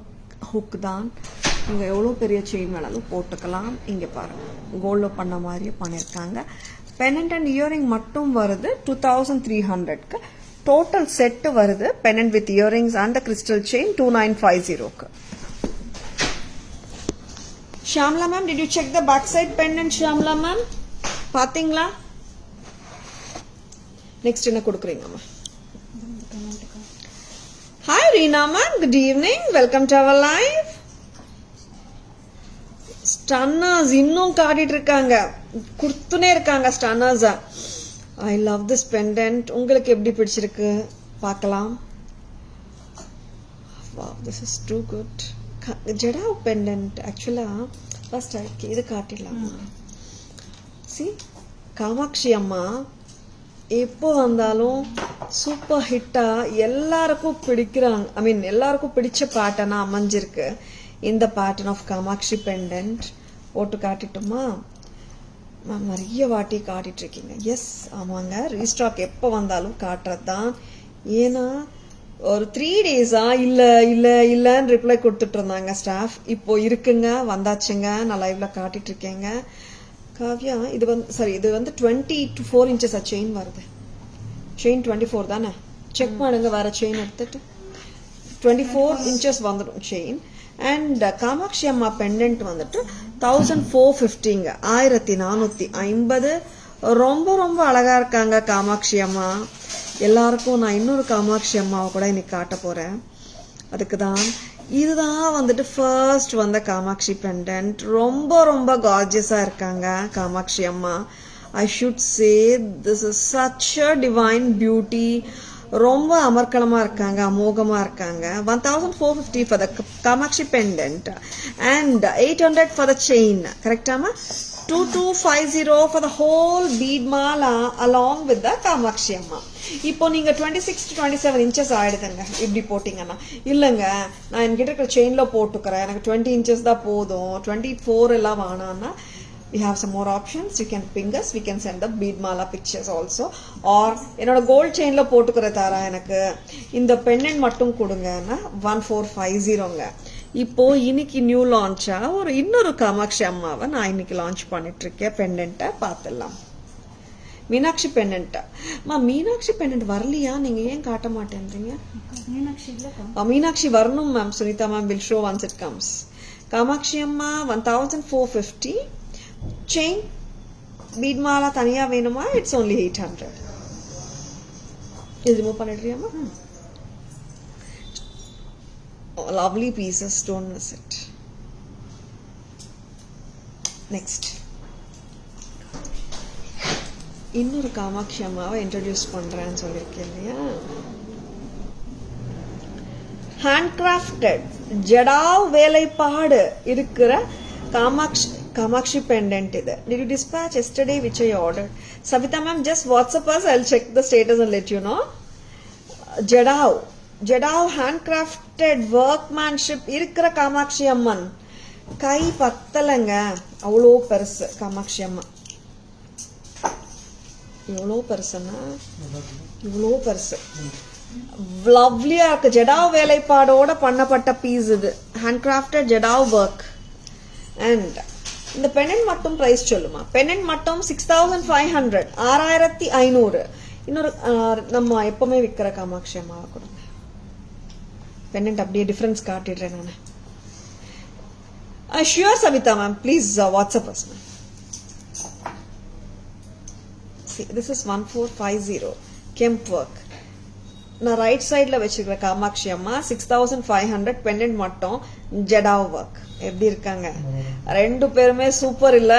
ஹுக் தான். நீங்கள் எவ்வளோ பெரிய செயின் வேணாலும் போட்டுக்கலாம். இங்கே பாருங்க கோல்டில் பண்ண மாதிரியே பண்ணியிருக்காங்க. பெண்டன்ட் அண்ட் இயரிங் மட்டும் வருது 2300க்கு. டோட்டல் செட்டு வருது pendant with earrings and crystal chain 2950க்கு. Shamla ma'am, did you check the backside pendant? Shamla ma'am, பாத்தீங்களா? நெக்ஸ்ட் என்ன கொடுக்குறீங்கம்மா? Hi Reena ma'am, good evening. Welcome to our live. Stunners இன்னும் காட்டிட்டு இருக்காங்க. கொடுத்துனே இருக்காங்க stunners. I love this pendant. உங்களுக்கு எப்படி பிடிச்சிருக்கு பார்க்கலாம். Wow, this is too good. ஜடா பெண்டன்ட் ஆக்சுவலா ஃபர்ஸ்ட் இது காட்டிடலாமா? சி காமாட்சி அம்மா எப்போ வந்தாலும் சூப்பர் ஹிட்டா எல்லாருக்கும் பிடிக்கிறாங்க. ஐ மீன் எல்லாருக்கும் பிடிச்ச பேட்டர்னா அமைஞ்சிருக்கு. இந்த பேட்டர்ன் ஆஃப் காமாட்சி பெண்டன்ட் போட்டு காட்டிட்டோமா மேம்? நிறைய வாட்டி காட்டிட்டு இருக்கீங்க. எஸ், ஆமாங்க, ரீஸ்டாக் எப்போ வந்தாலும் காட்டுறது தான். ஏன்னா ஒரு 3 days-ஆ இல்லைன்னு ரிப்ளை கொடுத்துட்டு இருந்தாங்க ஸ்டாஃப். இப்போ இருக்குங்க, வந்தாச்சுங்க, நான் லைவ்ல காட்டிட்டு இருக்கேங்க. காவ்யா, இது வந்து 24 inches செயின் வருது. செயின் 24 தானே? செக் பண்ணுங்க, வேற செயின் எடுத்துட்டு 24 inches வந்துடும் செயின். அண்ட் காமாட்சி அம்மா பெண்டன்ட் வந்துட்டு 1450ங்க, 1450. ரொம்ப ரொம்ப அழகா இருக்காங்க காமாட்சி அம்மா. எல்லாருக்கும் நான் இன்னொரு காமாட்சி அம்மாவை கூட இன்னைக்கு காட்ட போறேன். அதுக்கு தான் இதுதான் வந்துட்டு ஃபர்ஸ்ட் வந்த காமாட்சி பெண்டன்ட். ரொம்ப ரொம்ப கார்ஜியஸா இருக்காங்க காமாட்சி அம்மா. I should say this is such a divine beauty. ரொம்ப அமர்க்கலமா இருக்காங்க, அமோகமா இருக்காங்க. 1450 for the Kamakshi pendant and 800 for the chain. கரெக்டாமா? 2250 for the whole bead mala along with the Kamakshi அம்மா. இப்போ நீங்க 26 to 27 inches ஆயிடுதுங்க இப்படி போட்டீங்கன்னா. இல்லைங்க, நான் என்கிட்ட இருக்கிற செயின்ல போட்டுக்கிறேன், எனக்கு 20 inches தான் போதும், 24 எல்லாம் வேணான்னா, we have some more options. You can ping us, we can send the bead mala pictures also. Or என்னோட கோல்ட் செயின்ல போட்டுக்கிற தாரா எனக்கு இந்த பெண்டன்ட் மட்டும் கொடுங்கன்னா 1450ங்க. இப்போ இன்னைக்கு நியூ லான்ச்சா ஒரு இன்னொரு காமாட்சி அம்மாவை நான் இன்னைக்கு லான்ச் பண்ணிட்டு இருக்கேன். பெண்டன்ட்டை பார்த்துடலாம். மீனாட்சி பெண்டன்ட். மீனாட்சி பெண்டன்ட் வரலையா? நீங்க ஏன் காட்ட மாட்டேன்றீங்க? மீனாட்சி வரணும் ma'am. Sunita ma'am will show once it comes. Kamakshi அம்மா 1450. செயின் பீட் மாலா தனியா வேணுமா? It's only 800. இது ரிமூவ் பண்ணிடுறியாமா? Lovely pieces, don't miss it. Next, இன்னொரு காமாட்சி அம்மாவை இன்ட்ரோடியூஸ் பண்றேன்னு சொல்லியிருக்கேன் இல்லையா? ஹேண்ட்கிராஃப்டட் ஜடாவ் வேலைப்பாடு இருக்கிற காமாட்சி pendant இது. Did you dispatch yesterday which I ordered? Savita ma'am, just WhatsApp us. I'll check the status and let you know. Jadau handcrafted workmanship இருக்கிற காமாட்சி அம்மன். கை பத்தலைங்க, அவ்வளோ பெருசு காமாட்சி அம்மா. எவ்வளோ பெருசுன்னா இவ்வளோ பெருசு. லவ்லியா இருக்கு. ஜடாவ் வேலைப்பாடோட பண்ணப்பட்ட பீஸ் இது. ஹேண்ட்கிராஃப்டட் ஜடாவ் ஒர்க். அண்ட் இந்த பெண்டன்ட் மட்டும் பிரைஸ் சொல்லுமா? பெண்டன்ட் மட்டும் 6500, 6500. இன்னொரு நம்ம எப்பவுமே விற்கிற காமாட்சி அம்மாவை கொடுங்க. பெண்டன்ட் அப்படியே டிஃபரன்ஸ் காட்டிடுறேன் நான். Sure Savitha ma'am, please WhatsApp us ma'am. This is 1450 kemp work. நான் ரைட் சைட்ல வச்சிருக்கிற காமாட்சி அம்மா 6500 பெண்டன்ட் மட்டும் ஜடாவ் ஒர்க். எப்படி இருக்காங்க? ரெண்டு பேருமே சூப்பர் இல்ல?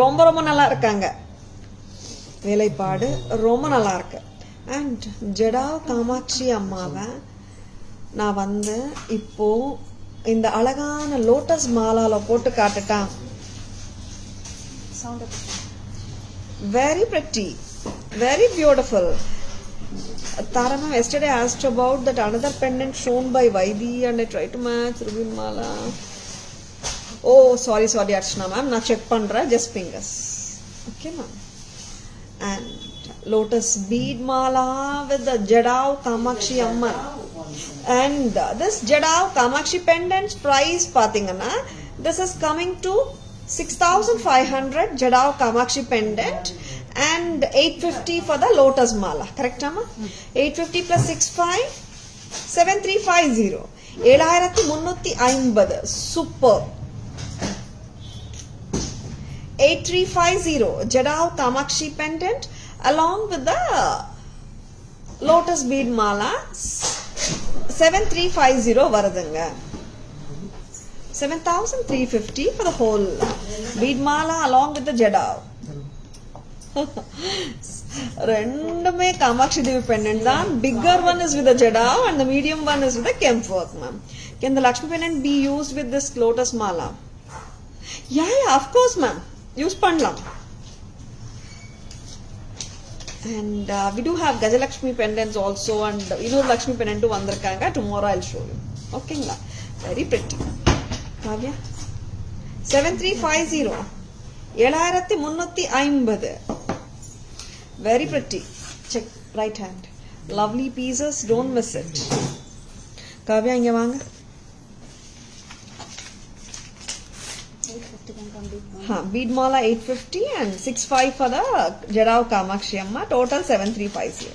ரொம்ப ரொம்ப நல்லா இருக்காங்க. வேலைப்பாடு ரொம்ப நல்லா இருக்கு. அண்ட் ஜடாவ் காமாட்சி அம்மாவை நான் வந்து இப்போ இந்த அழகான லோட்டஸ் மாலால போட்டு காட்டுட்டா. Very pretty, very beautiful. Tara ma'am yesterday asked about that another pendant shown by Vaidi and I tried to match Rubin Mala. Oh, sorry Archana ma'am, na check pandra, just ping us. Okay ma'am. And lotus bead mala with the Jadav Kamakshi Amman. And this Jadav Kamakshi pendant's price pathingana, this is coming to 6500 Jadav Kamakshi pendant and 850 for the lotus mala. Correct amma? 850 plus 65 7350. 7350. Super. 8350 Jadav Kamakshi pendant along with the lotus bead mala. 7350 varudanga. 7350 for the whole bead mala along with the Jadav. ரெண்டுமே காமாட்சி தேவி pendant தான். Bigger one is with the Jadav and the medium one is with the Kemp work, ma'am. Can the Lakshmi pendant be used with this lotus mala? Yeah, of course, ma'am. Use பண்ணலாம். And we do have Gajalakshmi pendants also and இன்னொரு Lakshmi pendant வந்திருக்காங்க. Tomorrow I'll show you. ஓகேங்களா? Very pretty. Kavya 7350 7350 very pretty. Check right hand. Lovely pieces, don't miss it. Kavya இங்க வாங்க. 850 can complete. Bead mala 850 and 65 for the Jadao Kamakshi Amma. Total 7350.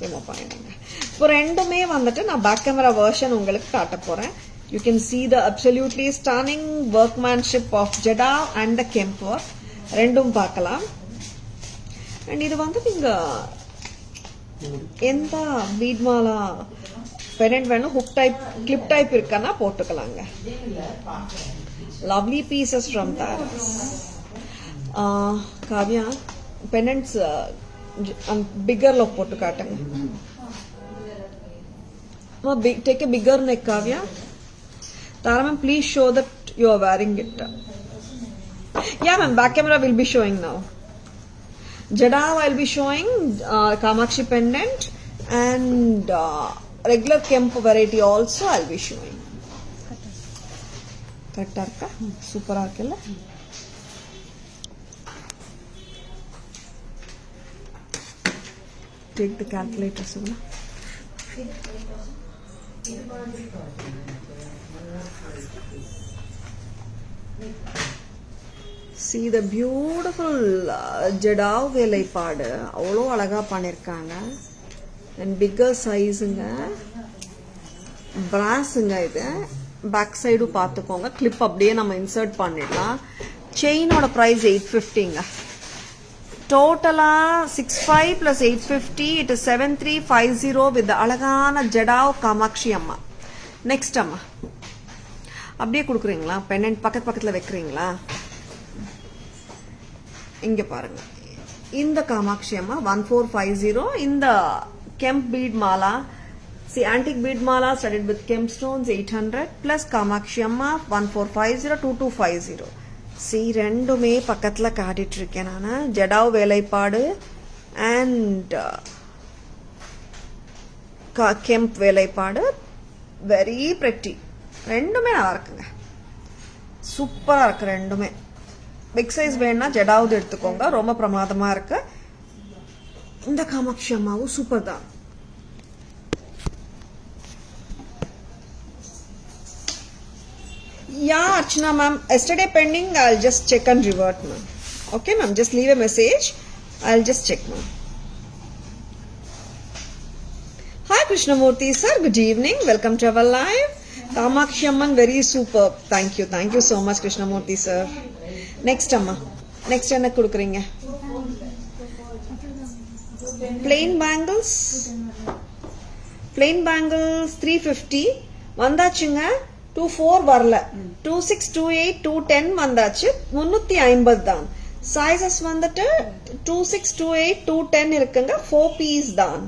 Remove பண்ணுங்க. இப்போ ரெண்டுமே வந்துட்டு நான் பேக் கேமரா வெர்ஷன் உங்களுக்கு காட்ட போறேன். You can see the absolutely stunning workmanship of Jadao and the Kemp work. ரெண்டும் பார்க்கலாம். And இது வந்து நீங்க எந்த பீட் மாலா பெண்டன்ட் வேணும் ஹுக் டைப் கிளிப் டைப் இருக்கனா போட்டுக்கலாங்க. Lovely pieces from Taras. Kavya, pendants bigger lo போட்டு காட்டுங்க. Take a bigger neck, Kavya. Tara ma'am, please show that you are wearing it. Yeah ma'am, back camera will be showing now. Jada I'll be showing Kamakshi pendant and regular Kemp variety also I'll be showing. கரெக்டா இருக்கா? சூப்பரா இருக்குல்ல? Take the calculator, Suvana. See the beautiful Jadao வேலைப்பாடு அவ்வளோ அழகா பண்ணிருக்காங்க. And bigger sizeங்க. brassங்க இது. பேக் சைடு பார்த்துக்கோங்க. கிளிப் அப்படியே நம்ம இன்சர்ட் பண்ணிடலாம். செயினோட ப்ரைஸ் 850ங்க. டோட்டலா 65 plus 850 it is 7350 with அழகான ஜடாவ் காமாட்சி அம்மா. நெக்ஸ்ட் அம்மா அப்படியே கொடுக்குறீங்களா? பெண்டன்ட் பக்கத்துல வைக்கிறீங்களா? இங்க பாருங்க. இந்த காமாட்சி அம்மா 1450. இந்த kemp bead mala see antique bead mala studded with Kemp stones 800 plus Kamakshi Amma 1450 2250. see ரெண்டுமே பக்கத்துல காட்டிட்டு இருக்கேன் நான். ஜடாவ் வேலைப்பாடு and Kemp வேலைப்பாடு very pretty. ரெண்டுமே நல்லா இருக்குங்க. சூப்பரா இருக்கு ரெண்டுமே. பிக் சைஸ் வேணும்னா ஜடாவது எடுத்துக்கோங்க. ரொம்ப பிரமாதமா இருக்கு. இந்த காமாட்சி அம்மாவும் சூப்பர் தான். Yeah, Archana ma'am. Yesterday pending, I'll just check and revert ma'am. Okay ma'am, just leave a message. I'll just check ma'am. Hi Krishnamurthy sir, good evening. Welcome to our live. Kamakshi Amman, very superb. Thank you so much Krishnamurthy sir. Next amma. Next என்ன கொடுக்குறீங்க? Plain bangles. Plain bangles 350 வந்தாச்சுங்க. 24 வரல. 26 28 210 வந்தாச்சு. 350 தான். சைஸஸ் வந்துட்டு 26 28 210 இருக்குங்க. 4 பீஸ் தான்.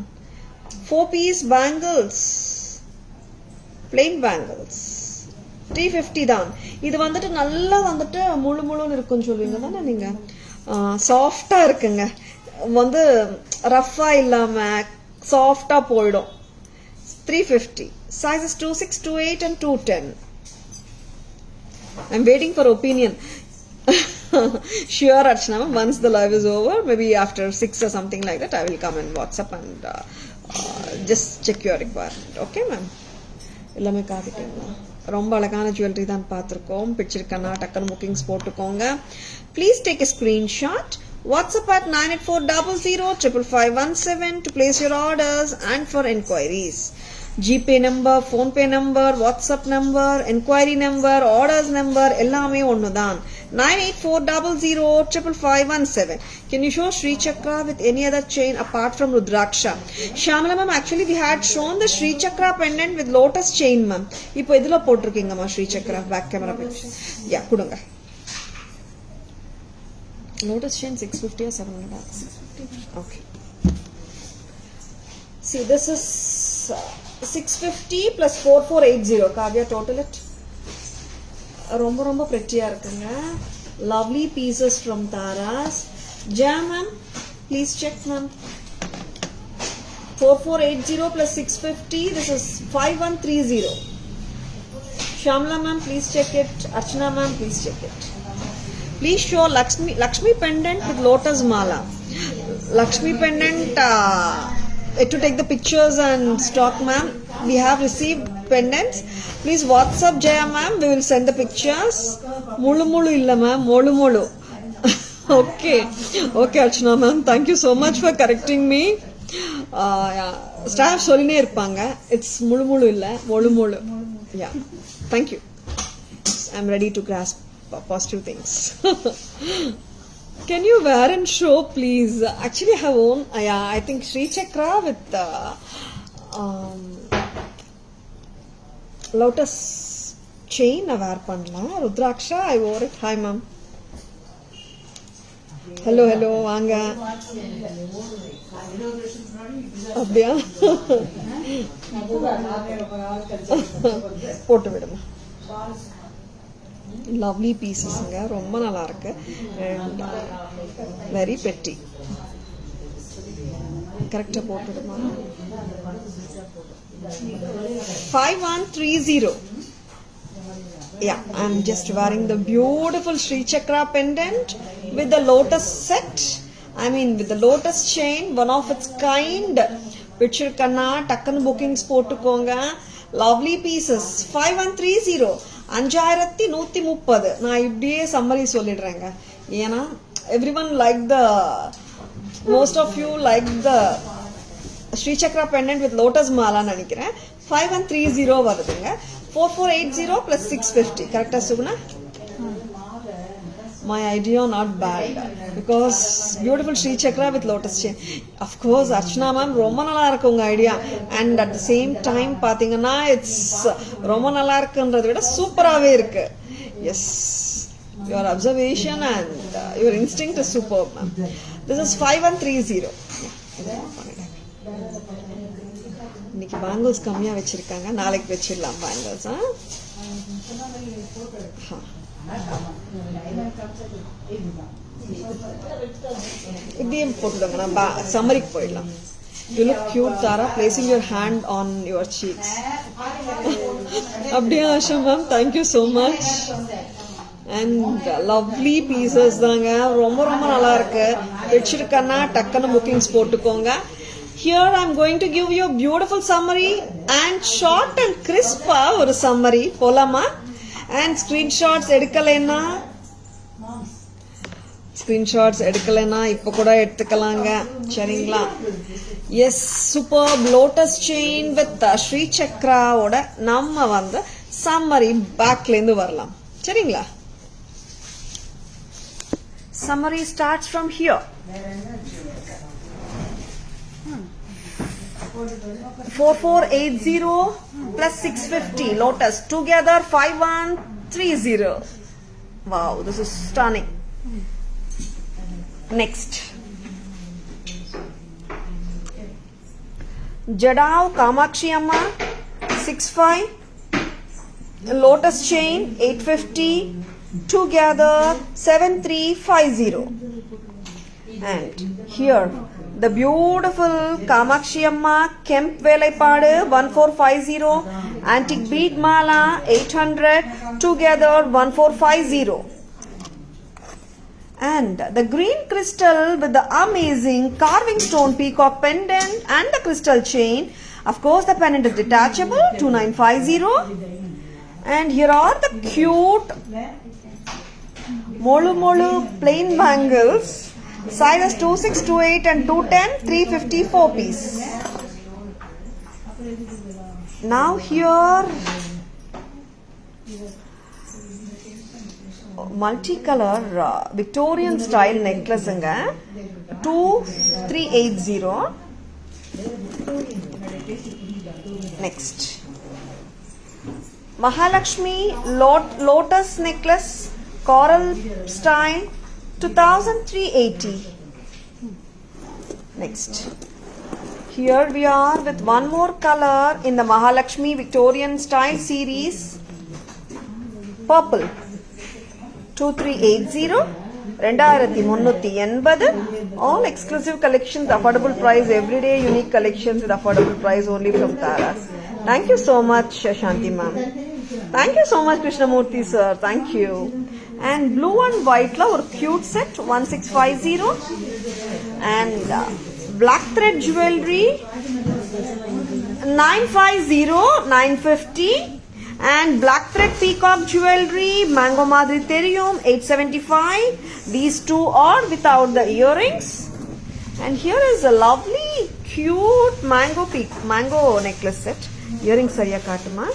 4 பீஸ் பேங்கிள்ஸ் plain bangles 350 தான். இது வந்துட்டு நல்லா வந்துட்டு முழுன்னு இருக்குன்னு சொல்லுவீங்க தானே நீங்க? சாஃப்டா இருக்குங்க. வந்து ரஃபா இல்லாம சாஃப்டா போயிடும். 350. Sizes 26, 28 and 210. I'm waiting for opinion. Sure Archana, once the live is over, maybe after 6 or something like that, I will come and WhatsApp and just check your requirement. Okay ma'am? எல்லாமே காட்டிட்டீங்களா? ரொம்ப அழகான ஜுவல்லரி தான் பார்த்துருக்கோம். பிடிச்சிருக்கனா டக்குனு புக்கிங்ஸ் போட்டுக்கோங்க. Please take a screenshot. WhatsApp at 9840055517 to place your orders and for enquiries. GPay number, phone pay number, WhatsApp number, enquiry number, orders number எல்லாமே ஒண்ணுதான். 9840055517. Can you show Sri Chakra with any other chain apart from Rudraksha? Shamala ma'am, actually we had shown the Sri Chakra pendant with lotus chain ma'am. இப்போ இதுல போட்டிருக்கீங்க மா Sri Chakra back camera picture. Yeah, கொடுங்க. Lotus chain 650 or 700? 650. Okay. See, this is 650 plus 4480. Kavya, total it. ரொம்ப pretty-ஆ இருக்குங்க. Lovely pieces from Taras. Jam ma'am, please check ma'am. 4480 plus 650, this is 5130. Shamla ma'am, please check it. Archana ma'am, please check it. Please show Lakshmi pendant with lotus mala. Lakshmi pendant, to take the pictures and stock ma'am. We have received pendants. Please WhatsApp Jaya ma'am. We will send the pictures. Mulu illa ma'am. Molu. Okay, Archana ma'am. Thank you so much for correcting me. Staff சொல்லினே இருப்பாங்க. It's முழு இல்ல மொழு. Yeah. Thank you. I'm ready to grasp positive things. Can you wear and show please? Actually I have own I think Sri Chakra with lotus chain I wear பண்ணல. Rudraksha I wore it. Hi ma'am. Hello வாங்க. அப்படியா போட்டு விடுமா. லவ்லி பீசஸ்ங்க, ரொம்ப நல்லா இருக்கு அண்ட் வெரி பெட்டி. கரெக்டா போட்டுடுமா. 5130. Yeah, I'm just wearing the beautiful Sri Chakra pendant with the lotus set. I mean with the lotus chain, one of its kind. Picture kanna takkan bookings போட்டுக்கோங்க. Lovely pieces. 5130. 5130. நான் இப்படியே சம்மரி சொல்லிடுறேங்க. ஏன்னா everyone like the most of you like the Sri Chakra pendant with lotus mala நினைக்கிறேன். 5130 வருதுங்க. 4480 plus 650. Correct Suguna? My idea not bad because beautiful Sri Chakra with lotus chain. Of course Archana ma'am ரொம்ப நல்லா இருக்கு உங்க idea. And at the same time பாத்தீங்கன்னா it's ரொம்ப நல்லா இருக்குன்றதை விட சூப்பராவே இருக்கு. Yes, your observation and your instinct is superb ma'am. This is 5130. இன்னைக்கு பேங்கிள்ஸ் கம்மியா வச்சிருக்காங்க, நாளைக்கு வச்சிடலாம் பேங்கிள்ஸ். இப்படியே போட்டுடுங்க, நம்ம சம்மரிக்கு போயிடலாம். You look cute Tara, placing your hand on your cheeks. அப்படியே Asha ma'am, thank you so much. And lovely pieces தாங்க, ரொம்ப நல்லா இருக்கு. வச்சிருக்கேன்னா டக்குன்னு புக்கிங்ஸ் போட்டுக்கோங்க. Here I am going to give you a beautiful summary and short and crisp ஒரு summary போலாமா. And screenshots எடுக்கலைன்னா இப்ப கூட எடுத்துக்கலாங்க, சரிங்களா. Yes, super lotus chain with Shri சக்ராவோட நம்ம வந்து சம்மரி பேக்ல இருந்து வரலாம், சரிங்களா. Summary starts from here. 4480 plus 650 lotus together 5130. Wow, this is stunning. Next, Jadao Kamakshi Amma 65 lotus chain 850 together 7350. And here the beautiful Kamakshi Amma Kemp Velaipadu 1450 antique bead mala 800 together 1450. And the green crystal with the amazing carving stone peacock pendant and the crystal chain. Of course the pendant is detachable 2950. And here are the cute Molu plain bangles. Sizes 26, 28 and 210, 354 piece. Now here multicolor Victorian style necklace 2380. Next, Mahalakshmi lotus necklace coral style 2380. Next, here we are with one more color in the Mahalakshmi Victorian style series, purple 2380, 2380. All exclusive collections, affordable price, everyday unique collections with affordable price only from Taras. Thank you so much Shanti ma'am. Thank you so much, Krishnamurthy sir. Thank you. And blue and white la or cute set 1650 and black thread jewelry 950 950 and black thread peacock jewelry mango madri theriyum 875. These two are without the earrings. And here is a lovely cute mango necklace set. Earrings சரியா காட்டுமா?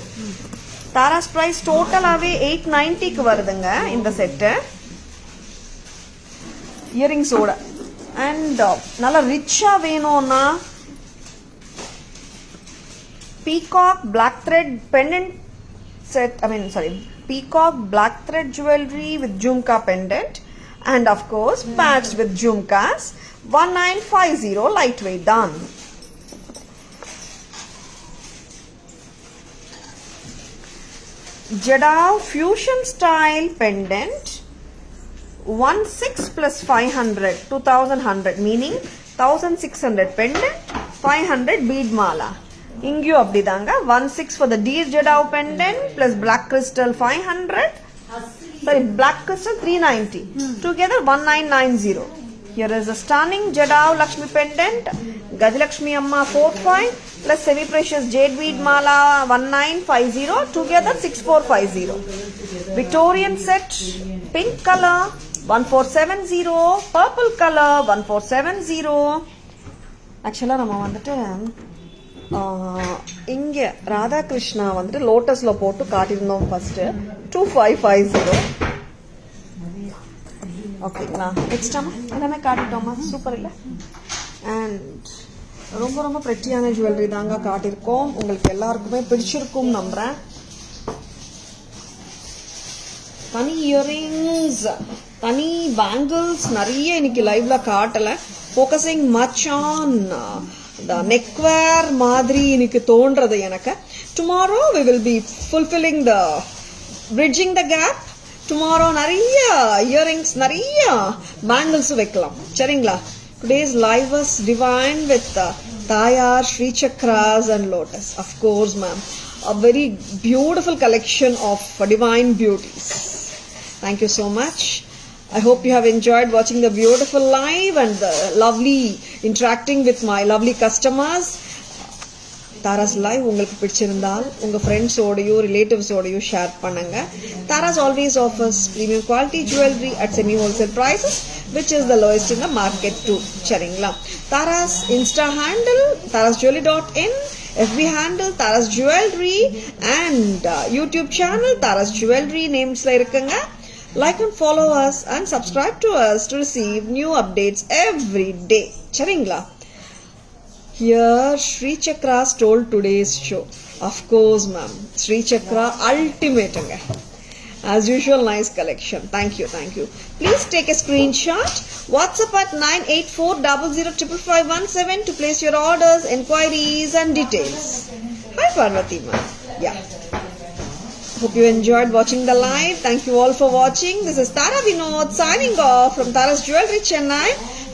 தாராஸ் பிரைஸ் டோட்டலாவே 890 க்கு வருதுங்க இந்த செட். இயரிங்ஸ் ஓட அண்ட் நல்ல ரிச்சா வேணும்னா peacock black thread pendant set, peacock black thread jewelry with jhumka pendant and of course patched with jhumkas 1950 lightweight done. Jadao fusion style pendant 16 plus 500 2100 meaning 1600 pendant 500 bead mala. இங்கேயும் அப்படிதாங்க 16 for the deer jadao pendant plus black crystal 500 black crystal 390 together 1990. Here is a stunning jadao lakshmi pendant Gajalakshmi amma 45 plus semi precious jade bead mala 1950 together 6450. Victorian set pink color 1470 purple color 1470. Actually நம்ம வந்துட்டு இங்க ராதா கிருஷ்ணா வந்துட்டு லோட்டஸ்ல போட்டு காட்டியிருந்தோம் ஃபர்ஸ்ட் 2550. ஓகேங்களா நெக்ஸ்ட் எல்லாமே காட்டிட்டோமா சூப்பர் இல்லை. அண்ட் ரொம்ப ரொம்ப பிரெட்டியான ஜுவல்லரி தாங்க காட்டியிருக்கோம். உங்களுக்கு எல்லாருக்குமே பிடிச்சிருக்கும் நம்புறேன். தனி இயரிங்ஸ் தனி பேங்கிள்ஸ் நிறைய இன்னைக்கு லைவ்ல காட்டல. Focusing much on the neckwear மாதிரி எனக்கு தோன்றது எனக்கு. Tomorrow we will be fulfilling the bridging the gap. Tomorrow நிறைய earrings நிறைய bangles வைக்கலாம் சரிங்களா. Today's live was divine with Tayar, Sri Chakras and Lotus. Of course ma'am, a very beautiful collection of divine beauties. Thank you so much. I hope you have enjoyed watching the beautiful live and the lovely interacting with my lovely customers. Tara's live உங்களுக்கு பிடிச்சிருந்தால் உங்க ஃப்ரெண்ட்ஸ் ஓடையோ ரிலேட்டிவ்ஸ் ஓடையோ ஷேர் பண்ணுங்க. Tara's always offers premium quality jewelry at semi wholesale prices which is the lowest in the market too. சரிங்களா. Tara's Insta handle tarasjewelry.in, FB handle Tara's Jewelry and YouTube channel Tara's Jewelry namesல இருக்குங்க. Like and follow us and subscribe to us to receive new updates every day. சரிங்களா. Here Sri Chakra stole today's show. Of course ma'am. Sri Chakra ultimate. As usual nice collection. Thank you. Please take a screenshot. WhatsApp at 9840055517 to place your orders, enquiries and details. Hi Parvati ma'am. Yeah. Hope you enjoyed watching the live. Thank you all for watching. This is Tara Vinod signing off from Tara's Jewelry Chennai.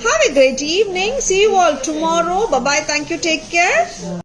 Have a great evening. See you all tomorrow. Bye bye. Thank you. Take care.